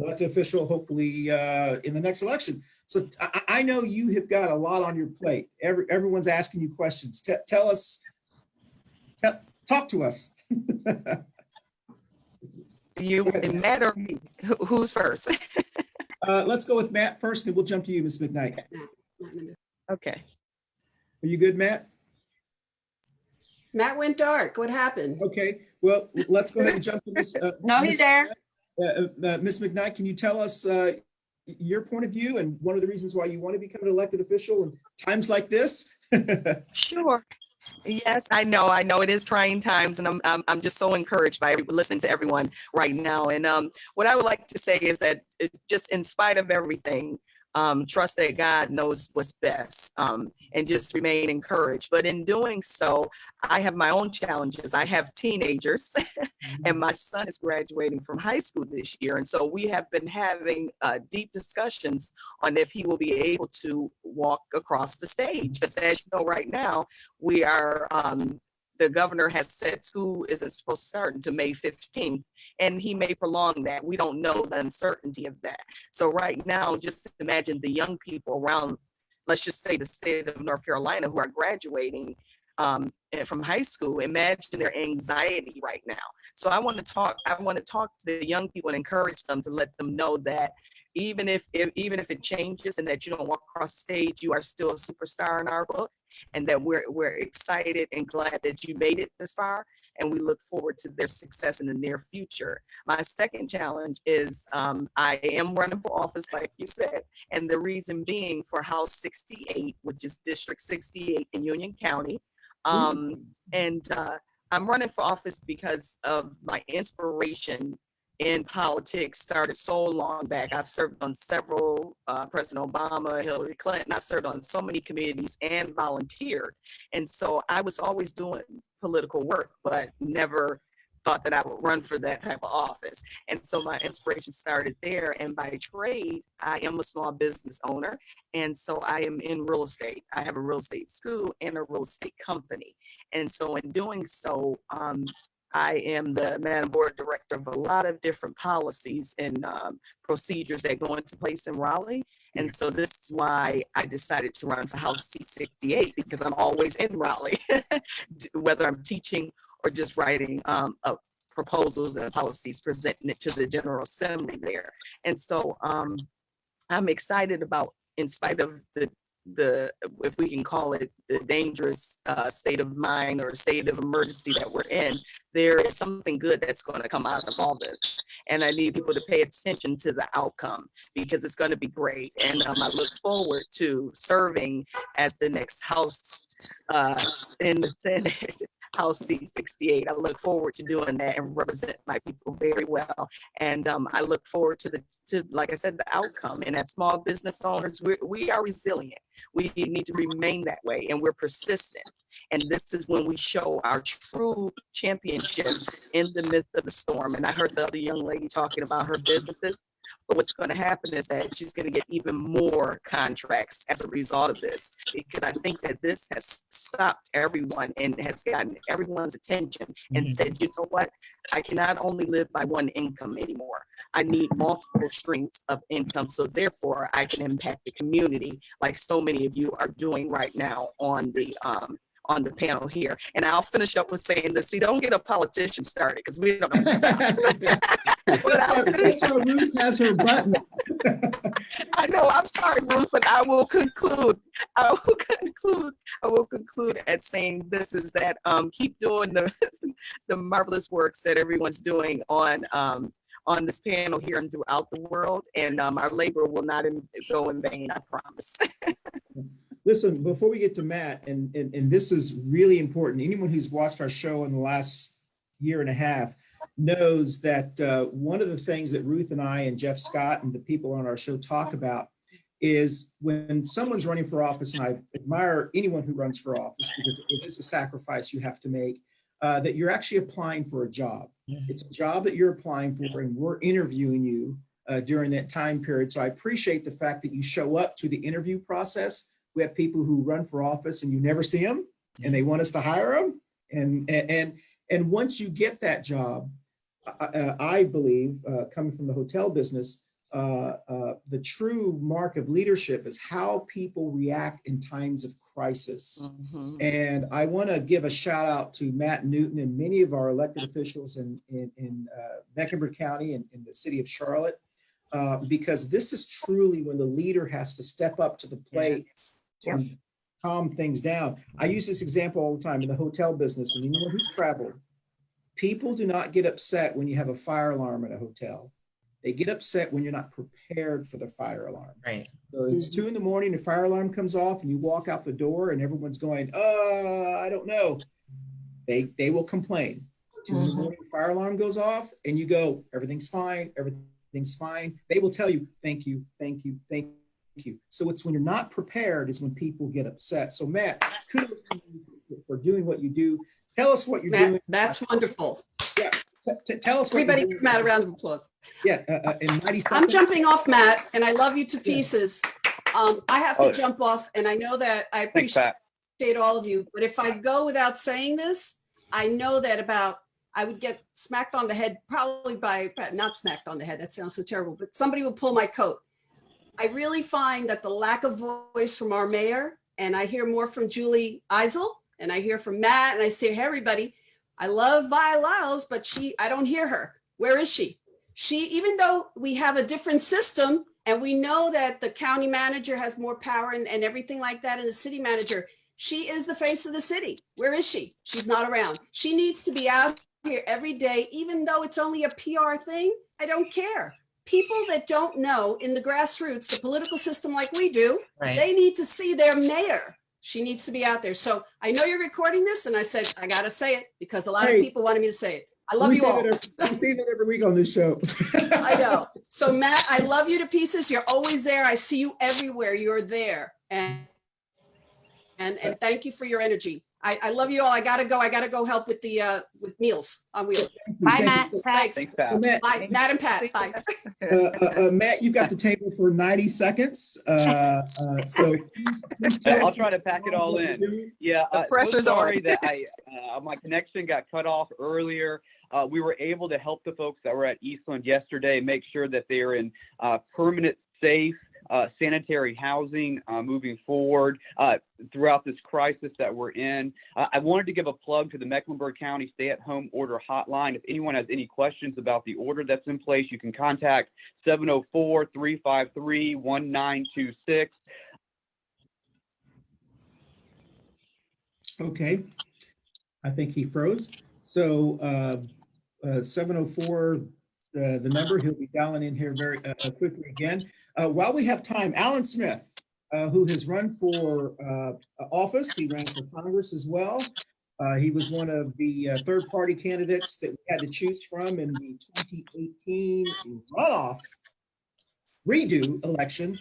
elected official, hopefully in the next election. So I know you have got a lot on your plate. Everyone's asking you questions. Tell us, talk to us. You, Matt, or who's first? Let's go with Matt first, and we'll jump to you, Ms. McKnight. Okay. Are you good, Matt? Matt went dark. What happened? Okay, well, let's go ahead and jump to this. No, he's there. Ms. McKnight, can you tell us your point of view and one of the reasons why you want to become an elected official in times like this? Sure. Yes, I know it is trying times, and I'm just so encouraged by listening to everyone right now. And what I would like to say is that just in spite of everything, trust that God knows what's best, and just remain encouraged. But in doing so, I have my own challenges. I have teenagers, and my son is graduating from high school this year. And so we have been having deep discussions on if he will be able to walk across the stage. Because as you know, right now, we are, the governor has set school isn't supposed to start until May 15th, and he may prolong that. We don't know the uncertainty of that. So right now, just imagine the young people around, let's just say the state of North Carolina, who are graduating from high school. Imagine their anxiety right now. So I want to talk to the young people and encourage them to let them know that even if it changes and that you don't walk across the stage, you are still a superstar in our book, and that we're excited and glad that you made it this far, and we look forward to their success in the near future. My second challenge is I am running for office, like you said, and the reason being for House 68, which is District 68 in Union County. And I'm running for office because of my inspiration in politics started so long back. I've served on several, President Obama, Hillary Clinton. I've served on so many committees and volunteered. And so I was always doing political work, but never thought that I would run for that type of office. And so my inspiration started there. And by trade, I am a small business owner. And so I am in real estate. I have a real estate school and a real estate company. And so in doing so, I am the Madam Board Director of a lot of different policies and procedures that go into place in Raleigh. And so this is why I decided to run for House Seat 68, because I'm always in Raleigh, whether I'm teaching or just writing proposals and policies, presenting it to the General Assembly there. And so I'm excited about, in spite of the if we can call it the dangerous state of mind or state of emergency that we're in, there is something good that's going to come out of all this. And I need people to pay attention to the outcome, because it's going to be great. And I look forward to serving as the next House in the Senate, House Seat 68. I look forward to doing that and represent my people very well. And I look forward to like I said, the outcome. And as small business owners, we are resilient. We need to remain that way, and we're persistent. And this is when we show our true championship in the midst of the storm. And I heard the other young lady talking about her businesses. But what's going to happen is that she's going to get even more contracts as a result of this, because I think that this has stopped everyone and has gotten everyone's attention and said, you know what? I cannot only live by one income anymore. I need multiple streams of income. So therefore, I can impact the community like so many of you are doing right now on the panel here. And I'll finish up with saying this: see, don't get a politician started, because we don't know. That's why Ruth has her button. I know, I'm sorry, Ruth, but I will conclude at saying this is that keep doing the marvelous works that everyone's doing on this panel here and throughout the world. And our labor will not go in vain, I promise. Listen, before we get to Matt, and this is really important, anyone who's watched our show in the last year and a half knows that one of the things that Ruth and I and Jeff Scott and the people on our show talk about is when someone's running for office, and I admire anyone who runs for office because it is a sacrifice you have to make, that you're actually applying for a job. It's a job that you're applying for, and we're interviewing you during that time period. So I appreciate the fact that you show up to the interview process. We have people who run for office and you never see them, and they want us to hire them. And once you get that job, I believe, coming from the hotel business, the true mark of leadership is how people react in times of crisis. And I want to give a shout out to Matt Newton and many of our elected officials in Mecklenburg County and in the city of Charlotte, because this is truly when the leader has to step up to the plate calm things down. I use this example all the time in the hotel business, and anyone who's traveled, people do not get upset when you have a fire alarm at a hotel. They get upset when you're not prepared for the fire alarm. Right. So it's 2 in the morning, the fire alarm comes off and you walk out the door and everyone's going, I don't know. They will complain. 2 in the morning, fire alarm goes off and you go, everything's fine, everything's fine. They will tell you, thank you, thank you, thank you. So it's when you're not prepared is when people get upset. So Matt, kudos to you for doing what you do. Tell us what you're doing. That's wonderful. Yeah. Tell us. Everybody give Matt a round of applause. Yeah, in 90 seconds. I'm jumping off, Matt, and I love you to pieces. I have to jump off, and I know that I appreciate all of you, but if I go without saying this, I know that I would get smacked on the head, probably not smacked on the head, that sounds so terrible, but somebody would pull my coat. I really find that the lack of voice from our mayor, and I hear more from Julie Eisel, and I hear from Matt, and I say, hey, everybody, I love Vi Lyles, but I don't hear her. Where is she? Even though we have a different system and we know that the county manager has more power and everything like that, and the city manager, she is the face of the city. Where is she? She's not around. She needs to be out here every day, even though it's only a PR thing. I don't care. People that don't know in the grassroots, the political system like we do, They need to see their mayor. She needs to be out there. So I know you're recording this, and I said, I got to say it because a lot of people wanted me to say it. I love you all. We see that every week on this show. I know. So Matt, I love you to pieces. You're always there. I see you everywhere. You're there. And thank you for your energy. I love you all. I got to go help with the with Meals on Wheels. Bye, Matt. Thanks. Bye, Matt and Pat. Bye. Matt, you've got the table for 90 seconds. So please I'll try to pack it all in. Yeah, pressure's so sorry on. that my connection got cut off earlier. We were able to help the folks that were at Eastland yesterday make sure that they are in permanent, safe, sanitary housing moving forward throughout this crisis that we're in. I wanted to give a plug to the Mecklenburg County Stay-at-Home Order Hotline. If anyone has any questions about the order that's in place, you can contact 704-353-1926. Okay, I think he froze. So 704, the number, he'll be dialing in here very quickly again. While we have time, Alan Smith, who has run for office, he ran for Congress as well. He was one of the third-party candidates that we had to choose from in the 2018 runoff redo election.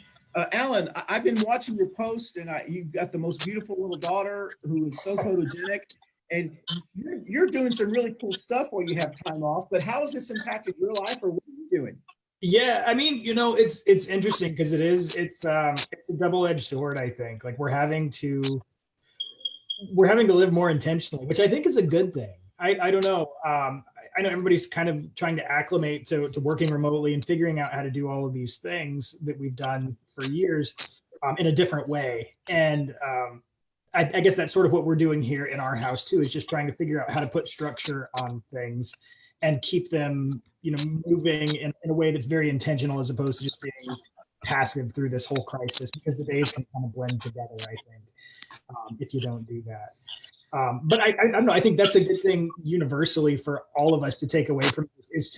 Alan, I've been watching your post, and you've got the most beautiful little daughter who is so photogenic, and you're doing some really cool stuff while you have time off. But how has this impacted your life, or what are you doing? Yeah, I mean, it's interesting because it's a double-edged sword. I think like we're having to live more intentionally, which I think is a good thing. I don't know. I know everybody's kind of trying to acclimate to working remotely and figuring out how to do all of these things that we've done for years in a different way. And I guess that's sort of what we're doing here in our house too, is just trying to figure out how to put structure on things and keep them, moving in a way that's very intentional as opposed to just being passive through this whole crisis, because the days can kind of blend together, I think, if you don't do that. But I don't know, I think that's a good thing universally for all of us to take away from this, is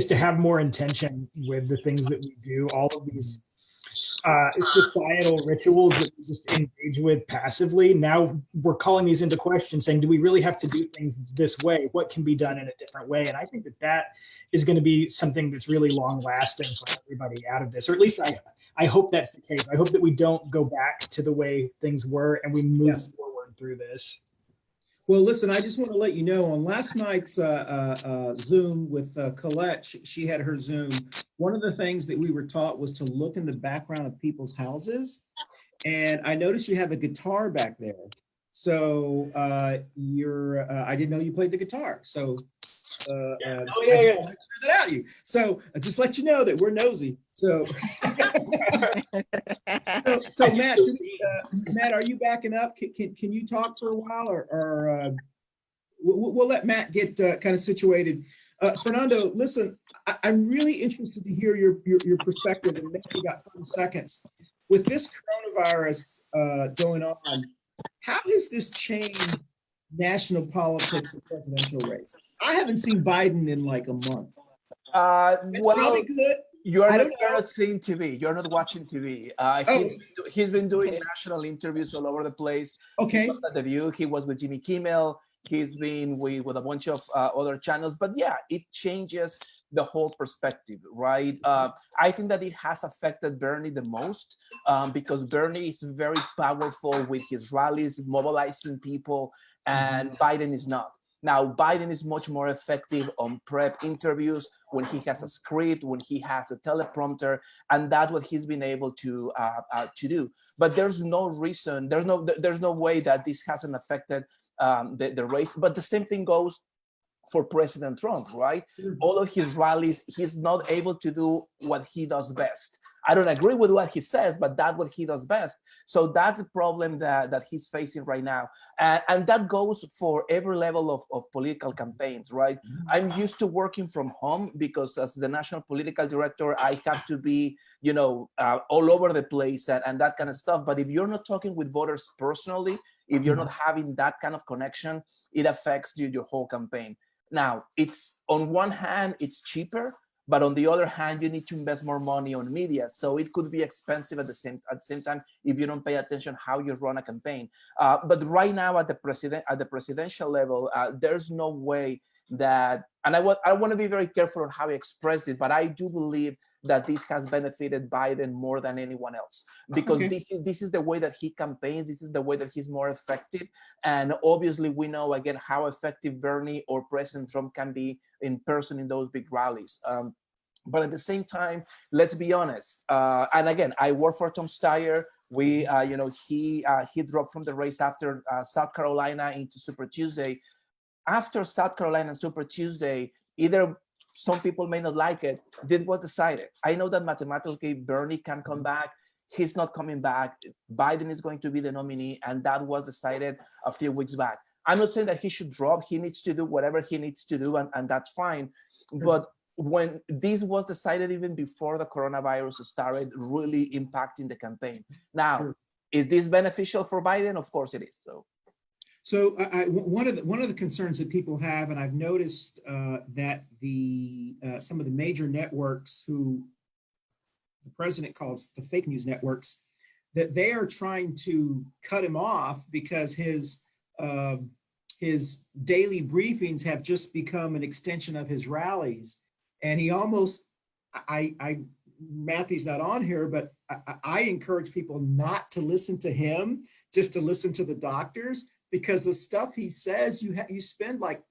to have more intention with the things that we do, all of these societal rituals that we just engage with passively. Now we're calling these into question, saying, do we really have to do things this way? What can be done in a different way? And I think that is going to be something that's really long lasting for everybody out of this, or at least I hope that's the case. I hope that we don't go back to the way things were and we move forward through this. Well, listen, I just want to let you know, on last night's Zoom with Colette, she had her Zoom. One of the things that we were taught was to look in the background of people's houses. And I noticed you have a guitar back there. So I didn't know you played the guitar. So I just wanted to figure that out you. So just let you know that we're nosy. So so Matt, are you backing up? Can you talk for a while, or we'll let Matt get kind of situated. Fernando, listen, I'm really interested to hear your perspective, and maybe you got 30 seconds. with this coronavirus going on, how has this changed national politics, the presidential race? I haven't seen Biden in like a month. It's Well, probably good. you're I not, don't you're know. not seeing TV. You're not watching TV. Oh, He's been doing national interviews all over the place. He okay. was at The View. He was with Jimmy Kimmel. He's been with a bunch of other channels. But yeah, it changes the whole perspective, right? I think that it has affected Bernie the most because Bernie is very powerful with his rallies, mobilizing people, and Biden is not. Now, Biden is much more effective on prep interviews when he has a script, when he has a teleprompter, and that's what he's been able to do. But there's no reason, there's no way that this hasn't affected the race. But the same thing goes for President Trump, right? All of his rallies, he's not able to do what he does best. I don't agree with what he says, but that's what he does best. So that's a problem that he's facing right now. And that goes for every level of political campaigns, right? I'm used to working from home because as the national political director, I have to be, all over the place and that kind of stuff. But if you're not talking with voters personally, if you're not having that kind of connection, it affects your whole campaign. Now, it's on one hand, it's cheaper, but on the other hand, you need to invest more money on media. So it could be expensive at the same time if you don't pay attention how you run a campaign. But right now at the presidential level, there's no way that, and I want to be very careful on how I expressed it, but I do believe that this has benefited Biden more than anyone else because this is the way that he campaigns. This is the way that he's more effective. And obviously we know again how effective Bernie or President Trump can be in person in those big rallies. But at the same time, let's be honest. And again, I work for Tom Steyer. He dropped from the race after South Carolina into Super Tuesday. After South Carolina and Super Tuesday, either some people may not like it, this was decided. I know that mathematically Bernie can come back. He's not coming back. Biden is going to be the nominee, and that was decided a few weeks back. I'm not saying that he should drop. He needs to do whatever he needs to do, and that's fine. But when this was decided even before the coronavirus started really impacting the campaign. Now, is this beneficial for Biden? Of course it is. So one of the concerns that people have, and I've noticed that some of the major networks who the president calls the fake news networks, that they are trying to cut him off because his daily briefings have just become an extension of his rallies. And he almost, Matthew's not on here, but I encourage people not to listen to him, just to listen to the doctors, because the stuff he says, you spend like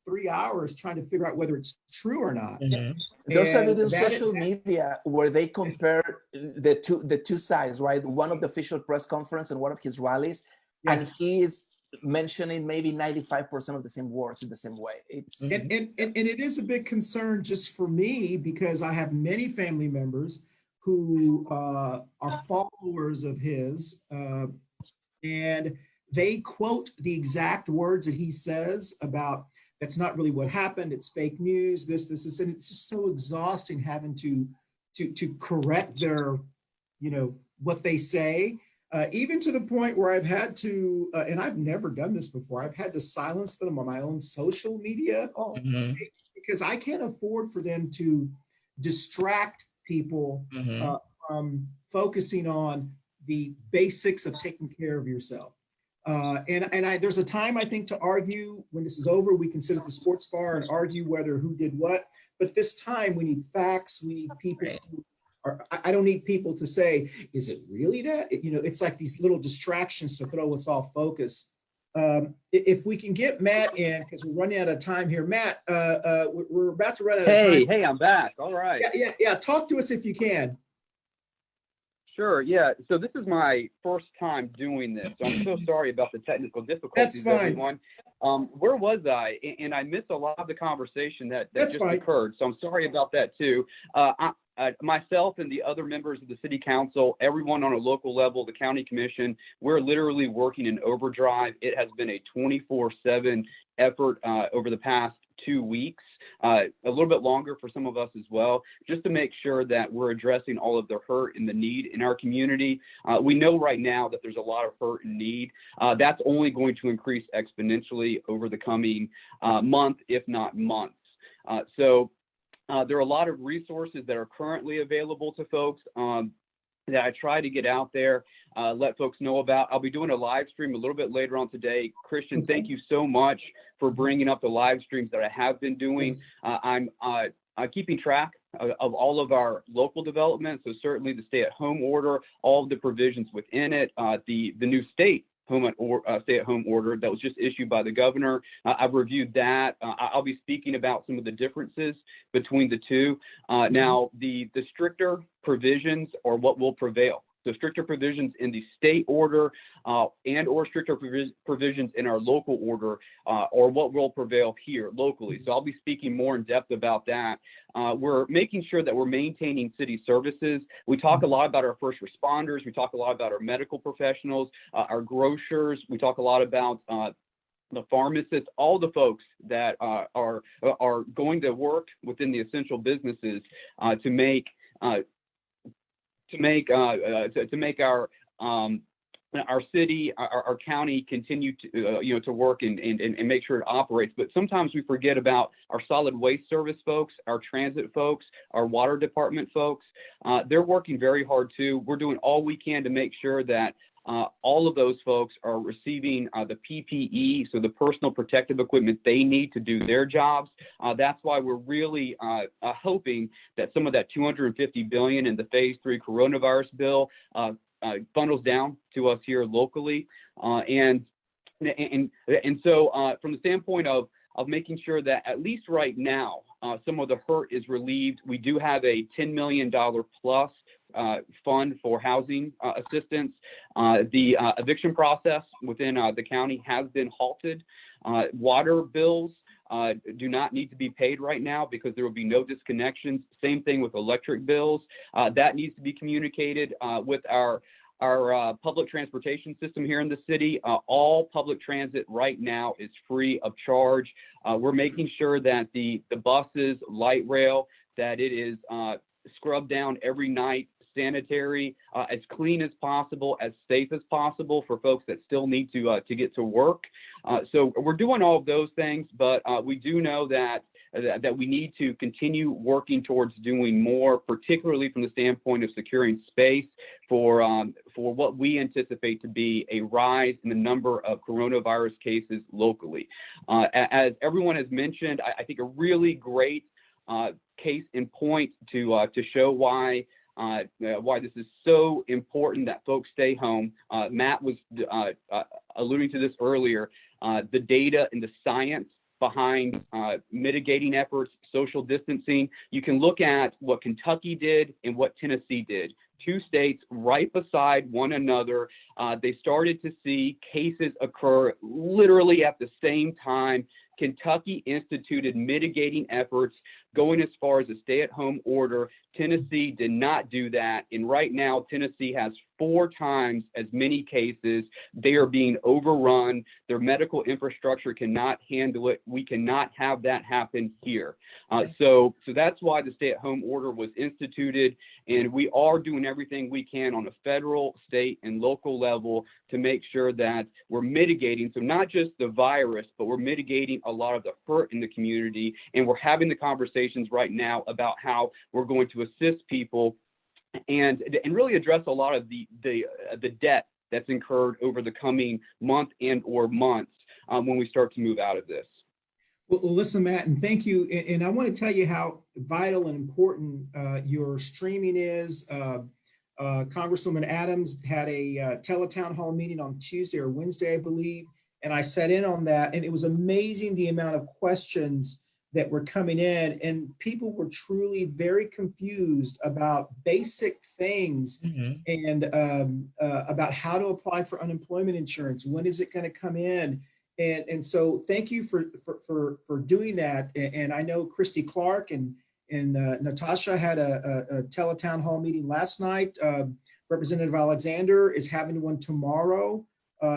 3 hours trying to figure out whether it's true or not. There's a video on social media where they compare the two sides, right? One of the official press conference and one of his rallies, and he is mentioning maybe 95% of the same words in the same way. And it is a big concern just for me because I have many family members who are followers of his, and they quote the exact words that he says about that's not really what happened. It's fake news. This, and it's just so exhausting having to correct their, what they say, even to the point where I've had to, and I've never done this before. I've had to silence them on my own social media because I can't afford for them to distract people from focusing on the basics of taking care of yourself. There's a time I think to argue when this is over. We can sit at the sports bar and argue who did what. But this time we need facts. We need people. I don't need people to say, "Is it really that?" It's like these little distractions to throw us off focus. If we can get Matt in, because we're running out of time here. Matt, we're about to run out of time. Hey, I'm back. All right. Yeah. Talk to us if you can. Sure, yeah. So this is my first time doing this. So I'm so sorry about the technical difficulties, everyone. Where was I? And I missed a lot of the conversation that just occurred. So I'm sorry about that too. Myself and the other members of the city council, everyone on a local level, the county commission, we're literally working in overdrive. It has been a 24/7 effort over the past 2 weeks. a little bit longer for some of us as well, just to make sure that we're addressing all of the hurt and the need in our community. We know right now that there's a lot of hurt and need. That's only going to increase exponentially over the coming month, if not months. So there are a lot of resources that are currently available to folks that I try to get out there, let folks know about. I'll be doing a live stream a little bit later on today. Christian, thank you so much for bringing up the live streams that I have been doing. I'm keeping track of all of our local developments, so certainly the stay-at-home order, all of the provisions within it, the new state stay-at-home order that was just issued by the governor. I've reviewed that. I'll be speaking about some of the differences between the two. Now, the stricter provisions are what will prevail. So stricter provisions in the state order and or stricter provisions in our local order or what will prevail here locally. So I'll be speaking more in depth about that. We're making sure that we're maintaining city services. We talk a lot about our first responders. We talk a lot about our medical professionals, our grocers. We talk a lot about the pharmacists, all the folks that are going to work within the essential businesses to make our city, our county continue to to work and make sure it operates. But sometimes we forget about our solid waste service folks, our transit folks, our water department folks. They're working very hard too. We're doing all we can to make sure that all of those folks are receiving the PPE, so the personal protective equipment they need to do their jobs. That's why we're really hoping that some of that $250 billion in the Phase 3 coronavirus bill funnels down to us here locally. And so from the standpoint of making sure that at least right now, some of the hurt is relieved, we do have a $10 million plus fund for housing assistance. The eviction process within the county has been halted. Water bills do not need to be paid right now because there will be no disconnections. Same thing with electric bills. That needs to be communicated with our public transportation system here in the city. All public transit right now is free of charge. We're making sure that the buses, light rail, that it is scrubbed down every night, sanitary, as clean as possible, as safe as possible for folks that still need to get to work. So we're doing all of those things, but we do know that we need to continue working towards doing more, particularly from the standpoint of securing space for what we anticipate to be a rise in the number of coronavirus cases locally. As everyone has mentioned, I think a really great case in point to show why this is so important that folks stay home. Matt was alluding to this earlier, the data and the science behind mitigating efforts, social distancing. You can look at what Kentucky did and what Tennessee did. Two states right beside one another. They started to see cases occur literally at the same time. Kentucky instituted mitigating efforts going as far as a stay-at-home order. Tennessee did not do that. And right now, Tennessee has 4 times as many cases. They are being overrun. Their medical infrastructure cannot handle it. We cannot have that happen here. So that's why the stay-at-home order was instituted. And we are doing everything we can on a federal, state, and local level to make sure that we're mitigating. So not just the virus, but we're mitigating a lot of the hurt in the community. And we're having the conversations right now about how we're going to assist people and really address a lot of the debt that's incurred over the coming month and or months when we start to move out of this. Well, listen, Matt, and thank you. And I want to tell you how vital and important your streaming is. Congresswoman Adams had a teletown hall meeting on Tuesday or Wednesday, I believe, and I sat in on that, and it was amazing the amount of questions that were coming in, and people were truly very confused about basic things and about how to apply for unemployment insurance. When is it going to come in? And so thank you for doing that. And I know Christy Clark and Natasha had a teletown hall meeting last night. Representative Alexander is having one tomorrow.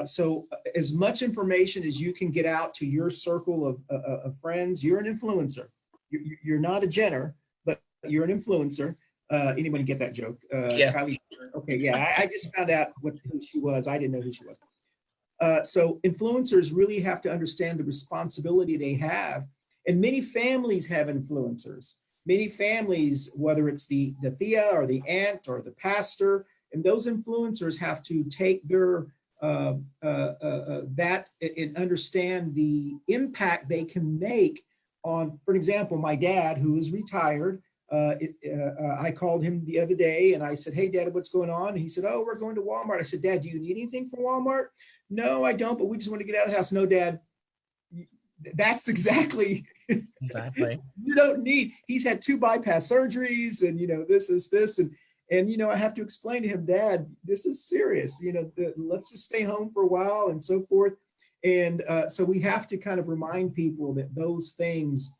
So as much information as you can get out to your circle of friends, you're an influencer. you're not a Jenner, but you're an influencer. Anyone get that joke? Yeah. Kylie, okay, yeah, I just found out who she was. I didn't know who she was. So influencers really have to understand the responsibility they have. And many families have influencers. Many families, whether it's the Thea or the aunt or the pastor, and those influencers have to take their that and understand the impact they can make on, for example, my dad, who is retired. I called him the other day and I said, "Hey, Dad, what's going on?" And he said, "Oh, we're going to Walmart." I said, "Dad, do you need anything from Walmart?" "No, I don't, but we just want to get out of the house." "No, Dad, that's exactly. You don't need." He's had 2 bypass surgeries, and this is this, and I have to explain to him, "Dad, this is serious. Let's just stay home for a while," and so forth. And so we have to kind of remind people that those things.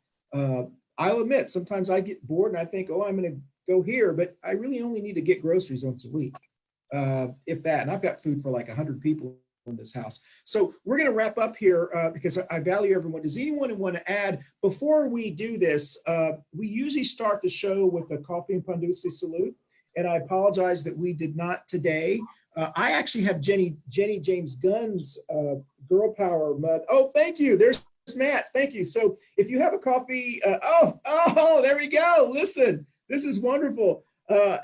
I'll admit, sometimes I get bored and I think, "Oh, I'm going to go here," but I really only need to get groceries once a week, if that. And I've got food for like 100 people in this house. So we're going to wrap up here because I value everyone. Does anyone want to add before we do this? We usually start the show with a coffee and pan dulce salute, and I apologize that we did not today. I actually have Jenny James Gunn's Girl Power mug. Oh, thank you. There's Matt. Thank you. So if you have a coffee, there we go. Listen, this is wonderful.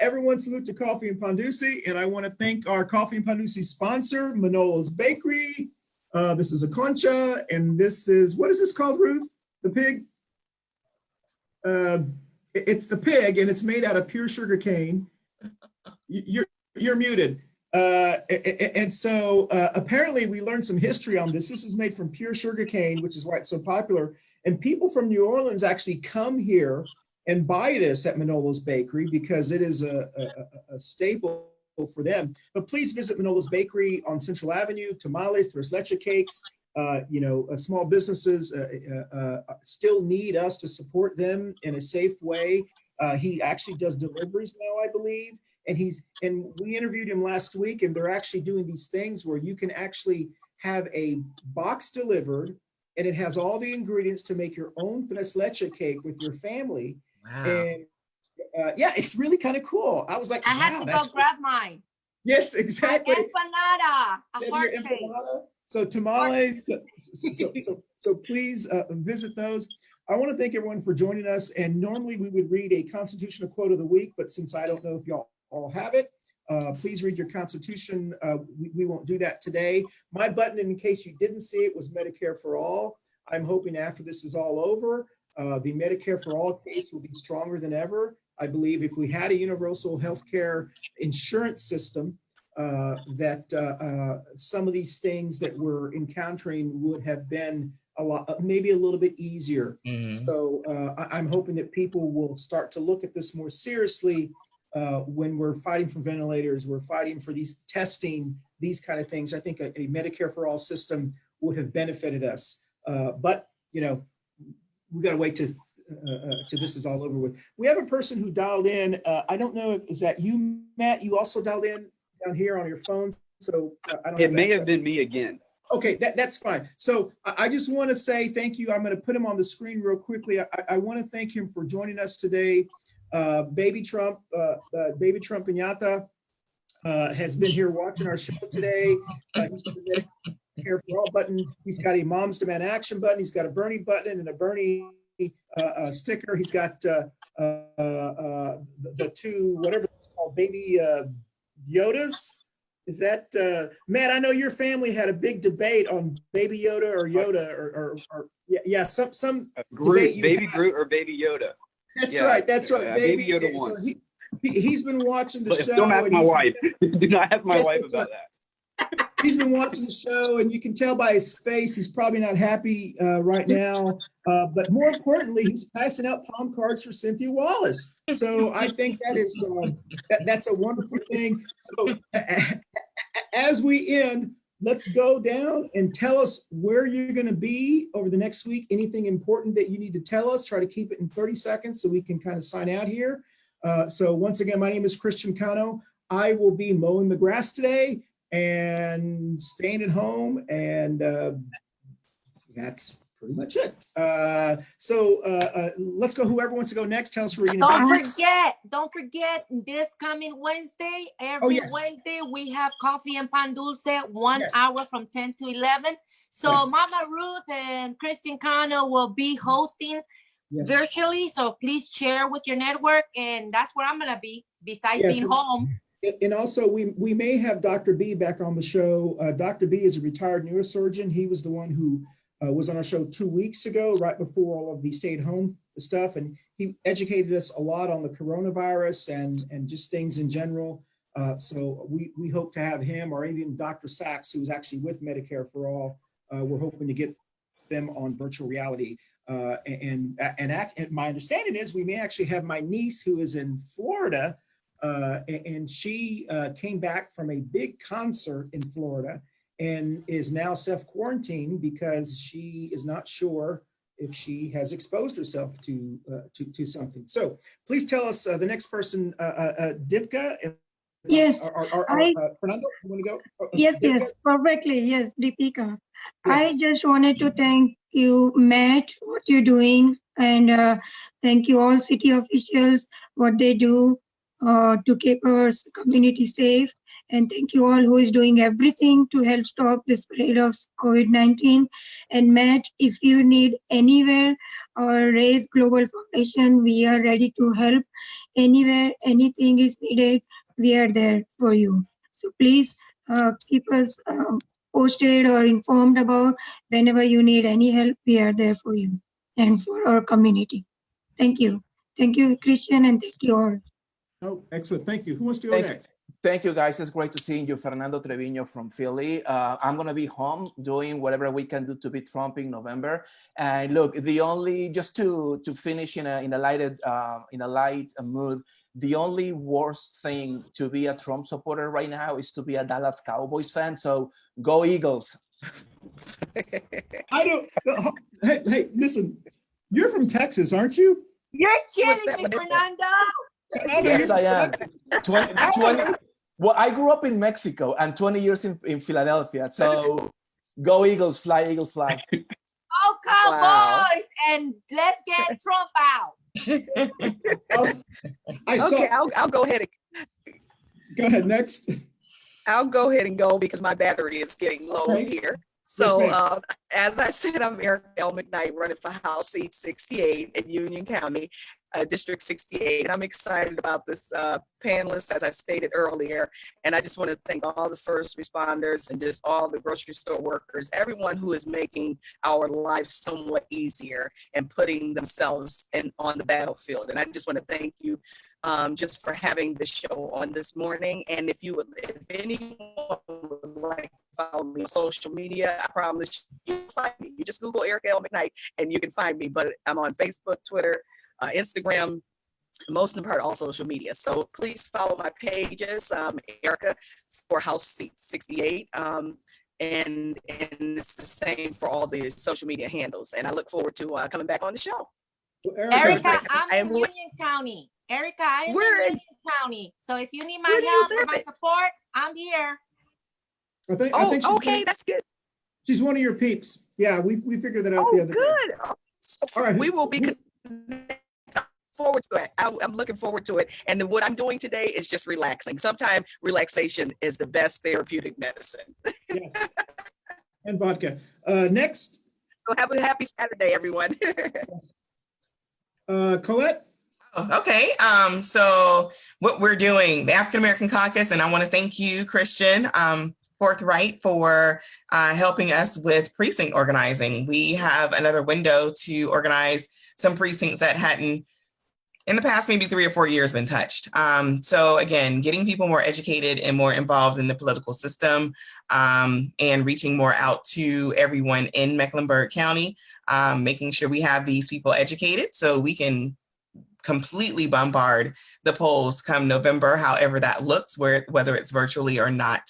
Everyone salute to Coffee and Pan Dulce, and I want to thank our Coffee and Pan Dulce sponsor, Manolo's Bakery. This is a concha, and this is, what is this called, Ruth? The pig? It's the pig, and it's made out of pure sugar cane. You're muted. And so apparently we learned some history on this. This is made from pure sugar cane, which is why it's so popular. And people from New Orleans actually come here and buy this at Manolo's Bakery because it is a staple for them. But please visit Manolo's Bakery on Central Avenue. Tamales, tres leche cakes, small businesses still need us to support them in a safe way. He actually does deliveries now, I believe. And we interviewed him last week, and they're actually doing these things where you can actually have a box delivered, and it has all the ingredients to make your own tres leche cake with your family. Wow. And yeah, it's really kind of cool. I was like, I have to go grab mine. Yes, exactly. Empanada, a heart shape. So tamales. So please visit those. I want to thank everyone for joining us. And normally we would read a constitutional quote of the week, but since I don't know if y'all all have it, please read your Constitution. We won't do that today. My button, in case you didn't see it, was Medicare for All. I'm hoping after this is all over, the Medicare for All case will be stronger than ever. I believe if we had a universal healthcare insurance system, that some of these things that we're encountering would have been maybe a little bit easier. Mm-hmm. So I'm hoping that people will start to look at this more seriously when we're fighting for ventilators, we're fighting for these testing, these kind of things. I think a Medicare for All system would have benefited us. But, we got to wait till this is all over with. We have a person who dialed in. I don't know, is that you, Matt? You also dialed in down here on your phone? So I don't know. It may have been me again. Okay, that's fine. So I just want to say thank you. I'm going to put him on the screen real quickly. I want to thank him for joining us today. Baby Trump Piñata has been here watching our show today. He's got a Medicare for All button. He's got a Moms Demand Action button. He's got a Bernie button and a Bernie sticker. He's got the 2, whatever it's called, baby Yodas. Is that, Matt, I know your family had a big debate on Baby Yoda or Yoda or some Groot, debate. Baby Groot or Baby Yoda. That's right. Baby Yoda won. So he's been watching the show. Don't ask my wife. Do not ask my wife about that. He's been watching the show, and you can tell by his face he's probably not happy right now. But more importantly, he's passing out palm cards for Cynthia Wallace. So I think that is that's a wonderful thing. So as we end, let's go down and tell us where you're going to be over the next week. Anything important that you need to tell us. Try to keep it in 30 seconds so we can kind of sign out here. So once again, my name is Christian Cano. I will be mowing the grass today and staying at home, and that's pretty much it. So let's go. Whoever wants to go next, tell us where you're going to be. Don't forget this coming Wednesday. Every Wednesday we have coffee and pan dulce, 1 hour from 10 to 11. So Mama Ruth and Christian Cano will be hosting virtually. So please share with your network, and that's where I'm gonna be besides being home. And also, we may have Dr. B back on the show. Dr. B is a retired neurosurgeon. He was the one who was on our show 2 weeks ago, right before all of the stay-at-home stuff, and he educated us a lot on the coronavirus and just things in general. So we hope to have him, or even Dr. Sachs, who's actually with Medicare for All. We're hoping to get them on virtual reality. And my understanding is we may actually have my niece, who is in Florida, and she came back from a big concert in Florida and is now self-quarantined because she is not sure if she has exposed herself to something. So please tell us the next person, Deepika. Yes. Fernando, you want to go? Yes, Deepika? yes, perfectly. Yes, Deepika. Yes. I just wanted to thank you, Matt, what you're doing, and thank you all city officials, what they do to keep our community safe. And thank you all who is doing everything to help stop the spread of COVID-19. And Matt, if you need anywhere or raise Global Foundation, we are ready to help anywhere, anything is needed, we are there for you. So please keep us posted or informed about whenever you need any help, we are there for you and for our community. Thank you. Thank you, Christian, and thank you all. Oh, excellent. Thank you. Who wants to go next? Thank you, guys. It's great to see you. Fernando Treviño from Philly. I'm going to be home doing whatever we can do to beat Trump in November. And look, the only, just to finish in a light mood, the only worst thing to be a Trump supporter right now is to be a Dallas Cowboys fan. So go Eagles. I don't. Hey, listen. You're from Texas, aren't you? You're kidding me, Fernando. Yes, I am. 20, well, I grew up in Mexico and 20 years in Philadelphia. So go Eagles, fly, Eagles, fly. Oh, Cowboys, and let's get Trump out. I'll go ahead. Go ahead, next. I'll go ahead and go because my battery is getting low here. So as I said, I'm Ericka L McKnight, running for House Seat 68 in Union County, District 68. And I'm excited about this panelist, as I stated earlier. And I just want to thank all the first responders and just all the grocery store workers, everyone who is making our lives somewhat easier and putting themselves on the battlefield. And I just want to thank you just for having the show on this morning. And if anyone would like to follow me on social media, I promise you'll find me. You just Google Ericka L McKnight and you can find me. But I'm on Facebook, Twitter, Instagram, most of the part all social media. So please follow my pages, Ericka for House Seat 68. And it's the same for all the social media handles. And I look forward to coming back on the show. Well, Ericka, I'm in Union County. Ericka, I'm in Union County. So if you need my help or my support, I'm here. I think okay, that's good. She's one of your peeps. Yeah, we figured that out the other day. All right. We will be forward to it. I'm looking forward to it. And what I'm doing today is just relaxing. Sometimes relaxation is the best therapeutic medicine. Yes. And vodka. Next. So have a happy Saturday, everyone. Colette? Oh, okay. So what we're doing, the African American Caucus, and I want to thank you, Christian, Forthright, for helping us with precinct organizing. We have another window to organize some precincts that hadn't, in the past, maybe 3 or 4 years, been touched. So again, getting people more educated and more involved in the political system, and reaching more out to everyone in Mecklenburg County, making sure we have these people educated so we can completely bombard the polls come November, however that looks, whether it's virtually or not.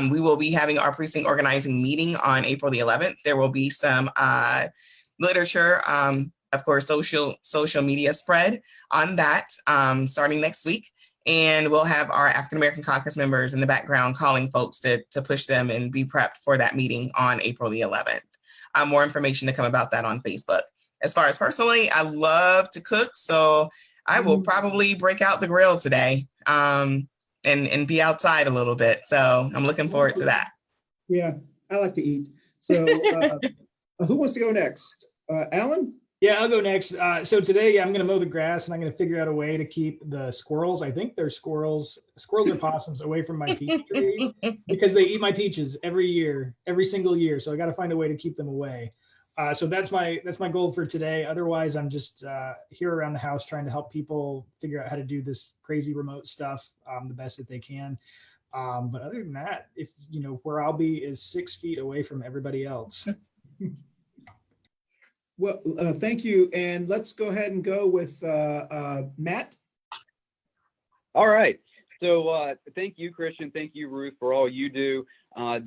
We will be having our precinct organizing meeting on April the 11th. There will be some literature, of course, social media spread on that starting next week. And we'll have our African American Caucus members in the background calling folks to push them and be prepped for that meeting on April the 11th. more information to come about that on Facebook. As far as personally, I love to cook, so I will probably break out the grill today and be outside a little bit. So I'm looking forward to that. Yeah, I like to eat. So who wants to go next? Alan? Yeah, I'll go next. So today I'm going to mow the grass and I'm going to figure out a way to keep the squirrels. I think they're squirrels or possums away from my peach tree because they eat my peaches every year, every single year. So I got to find a way to keep them away. So that's my goal for today. Otherwise, I'm just here around the house trying to help people figure out how to do this crazy remote stuff the best that they can. But other than that, if you know where I'll be is 6 feet away from everybody else. Well, thank you. And let's go ahead and go with Matt. All right. So thank you, Christian. Thank you, Ruth, for all you do.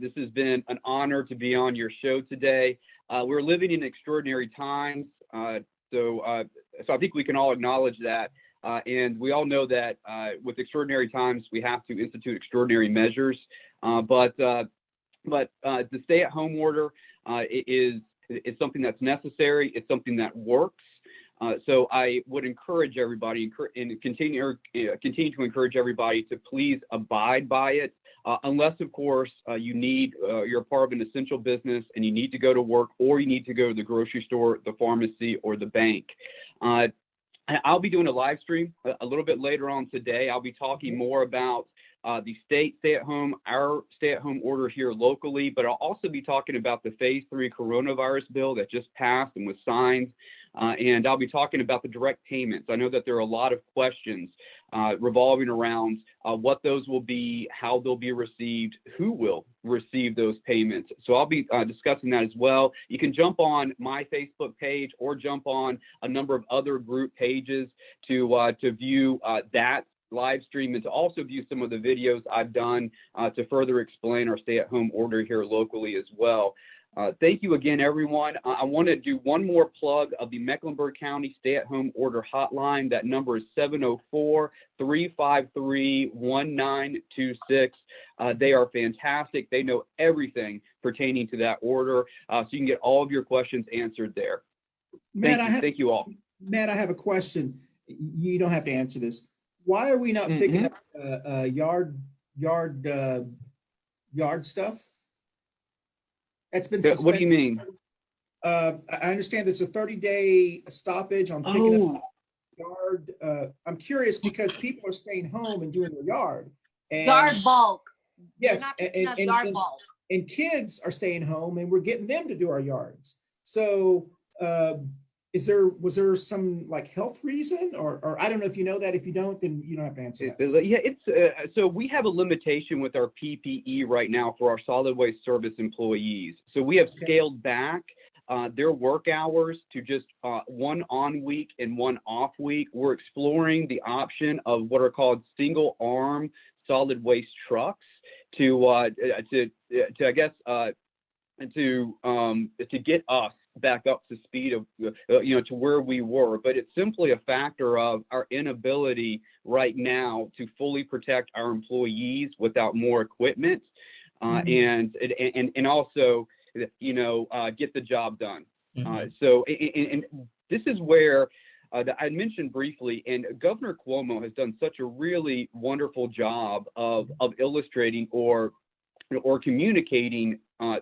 This has been an honor to be on your show today. We're living in extraordinary times. So I think we can all acknowledge that. And we all know that with extraordinary times, we have to institute extraordinary measures. But the stay-at-home order it's something that's necessary. It's something that works. So I would encourage everybody and continue to encourage everybody to please abide by it, unless, of course, you're part of an essential business and you need to go to work, or you need to go to the grocery store, the pharmacy, or the bank. I'll be doing a live stream a little bit later on today. I'll be talking more about the our stay-at-home order here locally, but I'll also be talking about the phase 3 coronavirus bill that just passed and was signed. And I'll be talking about the direct payments. I know that there are a lot of questions revolving around what those will be, how they'll be received, who will receive those payments. So I'll be discussing that as well. You can jump on my Facebook page or jump on a number of other group pages to view that live stream and to also view some of the videos I've done to further explain our stay-at-home order here locally as well. Thank you again, everyone. I want to do one more plug of the Mecklenburg County Stay-at-Home Order Hotline. That number is 704-353-1926. They are fantastic. They know everything pertaining to that order, so you can get all of your questions answered there. Thank you all. Matt, I have a question. You don't have to answer this. Why are we not picking up yard stuff? That's been suspended. What do you mean? I understand there's a 30-day stoppage on picking up yard. I'm curious because people are staying home and doing their yard. And yard bulk. Yes, yard bulk. And kids are staying home, and we're getting them to do our yards. So, was there some like health reason, or I don't know if you know that. If you don't, then you don't have to answer that. Yeah, it's so we have a limitation with our PPE right now for our solid waste service employees. So we have scaled back their work hours to just one on week and one off week. We're exploring the option of what are called single arm solid waste trucks to get us back up to speed of to where we were. But it's simply a factor of our inability right now to fully protect our employees without more equipment and also get the job done. So this is where I mentioned briefly, and Governor Cuomo has done such a really wonderful job of illustrating or communicating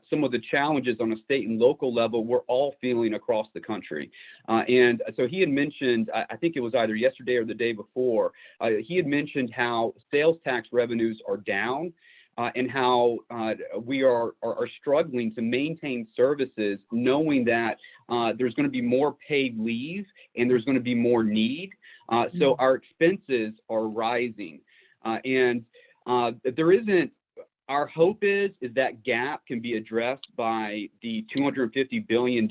some of the challenges on a state and local level we're all feeling across the country. And so he had mentioned, I think it was either yesterday or the day before, he had mentioned how sales tax revenues are down and how we are struggling to maintain services, knowing that there's going to be more paid leave and there's going to be more need. So our expenses are rising. Our hope is that gap can be addressed by the $250 billion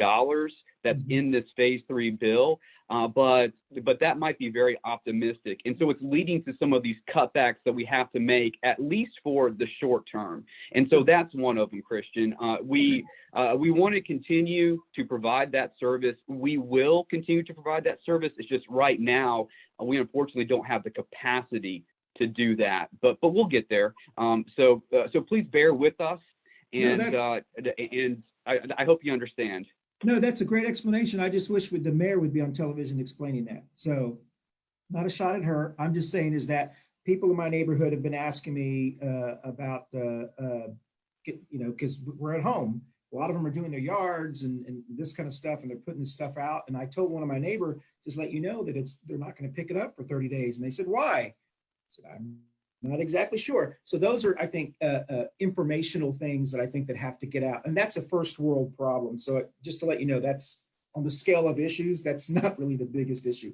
that's in this phase 3 bill, but that might be very optimistic. And so it's leading to some of these cutbacks that we have to make, at least for the short term. And so that's one of them, Christian. We want to continue to provide that service. We will continue to provide that service. It's just right now, we unfortunately don't have the capacity to do that, but we'll get there. So please bear with us, and I hope you understand. No, that's a great explanation. I just wish the mayor would be on television explaining that. So not a shot at her. I'm just saying is that people in my neighborhood have been asking me about, because we're at home. A lot of them are doing their yards and this kind of stuff, and they're putting this stuff out. And I told one of my neighbor, just let you know that they're not going to pick it up for 30 days. And they said, why? I said, I'm not exactly sure. So those are, I think, informational things that I think that have to get out. And that's a first world problem. So just to let you know, that's on the scale of issues, that's not really the biggest issue.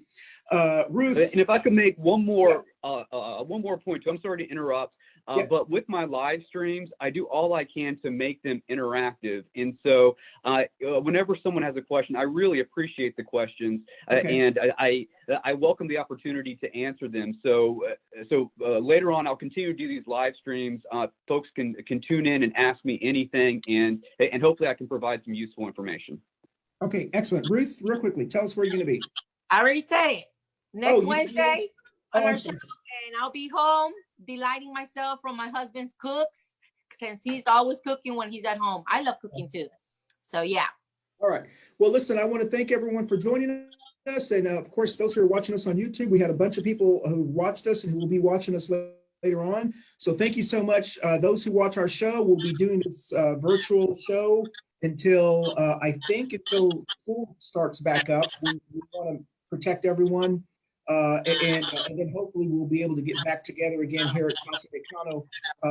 Ruth. And if I could make one more point too, I'm sorry to interrupt. But with my live streams, I do all I can to make them interactive. And so whenever someone has a question, I really appreciate the questions. And I welcome the opportunity to answer them. So later on, I'll continue to do these live streams. Folks can tune in and ask me anything, and hopefully I can provide some useful information. Okay, excellent. Ruth, real quickly, tell us where you're going to be. I already said it. Next Wednesday on our show, sorry. and I'll be home delighting myself from my husband's cooks, since he's always cooking when he's at home. I love cooking too. So yeah. All right. Well, listen, I want to thank everyone for joining us. And of course, those who are watching us on YouTube, we had a bunch of people who watched us and who will be watching us later on. So thank you so much. Those who watch our show, we'll be doing this virtual show until until school starts back up. We want to protect everyone. And then hopefully we'll be able to get back together again here at Casa de Cano.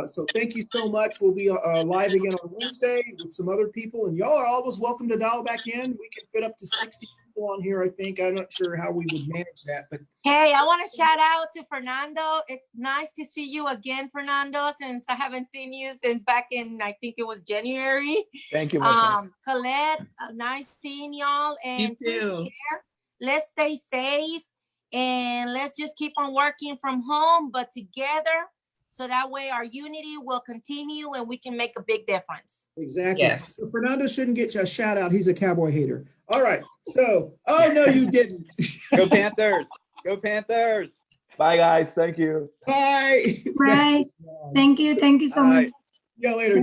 So thank you so much. We'll be live again on Wednesday with some other people, and y'all are always welcome to dial back in. We can fit up to 60 people on here, I think. I'm not sure how we would manage that, but hey, I want to shout out to Fernando. It's nice to see you again, Fernando, since I haven't seen you since back in, I think it was January. Thank you, Marcel. Colette, nice seeing y'all. And You too. let's stay safe. And let's just keep on working from home, but together, so that way our unity will continue and we can make a big difference. exactly. Yes. So Fernando shouldn't get a shout out. He's a Cowboy hater. All right. So, oh no, you didn't. Go Panthers! Go Panthers! Bye, guys. Thank you. Bye. Bye. Thank you so much. See you later.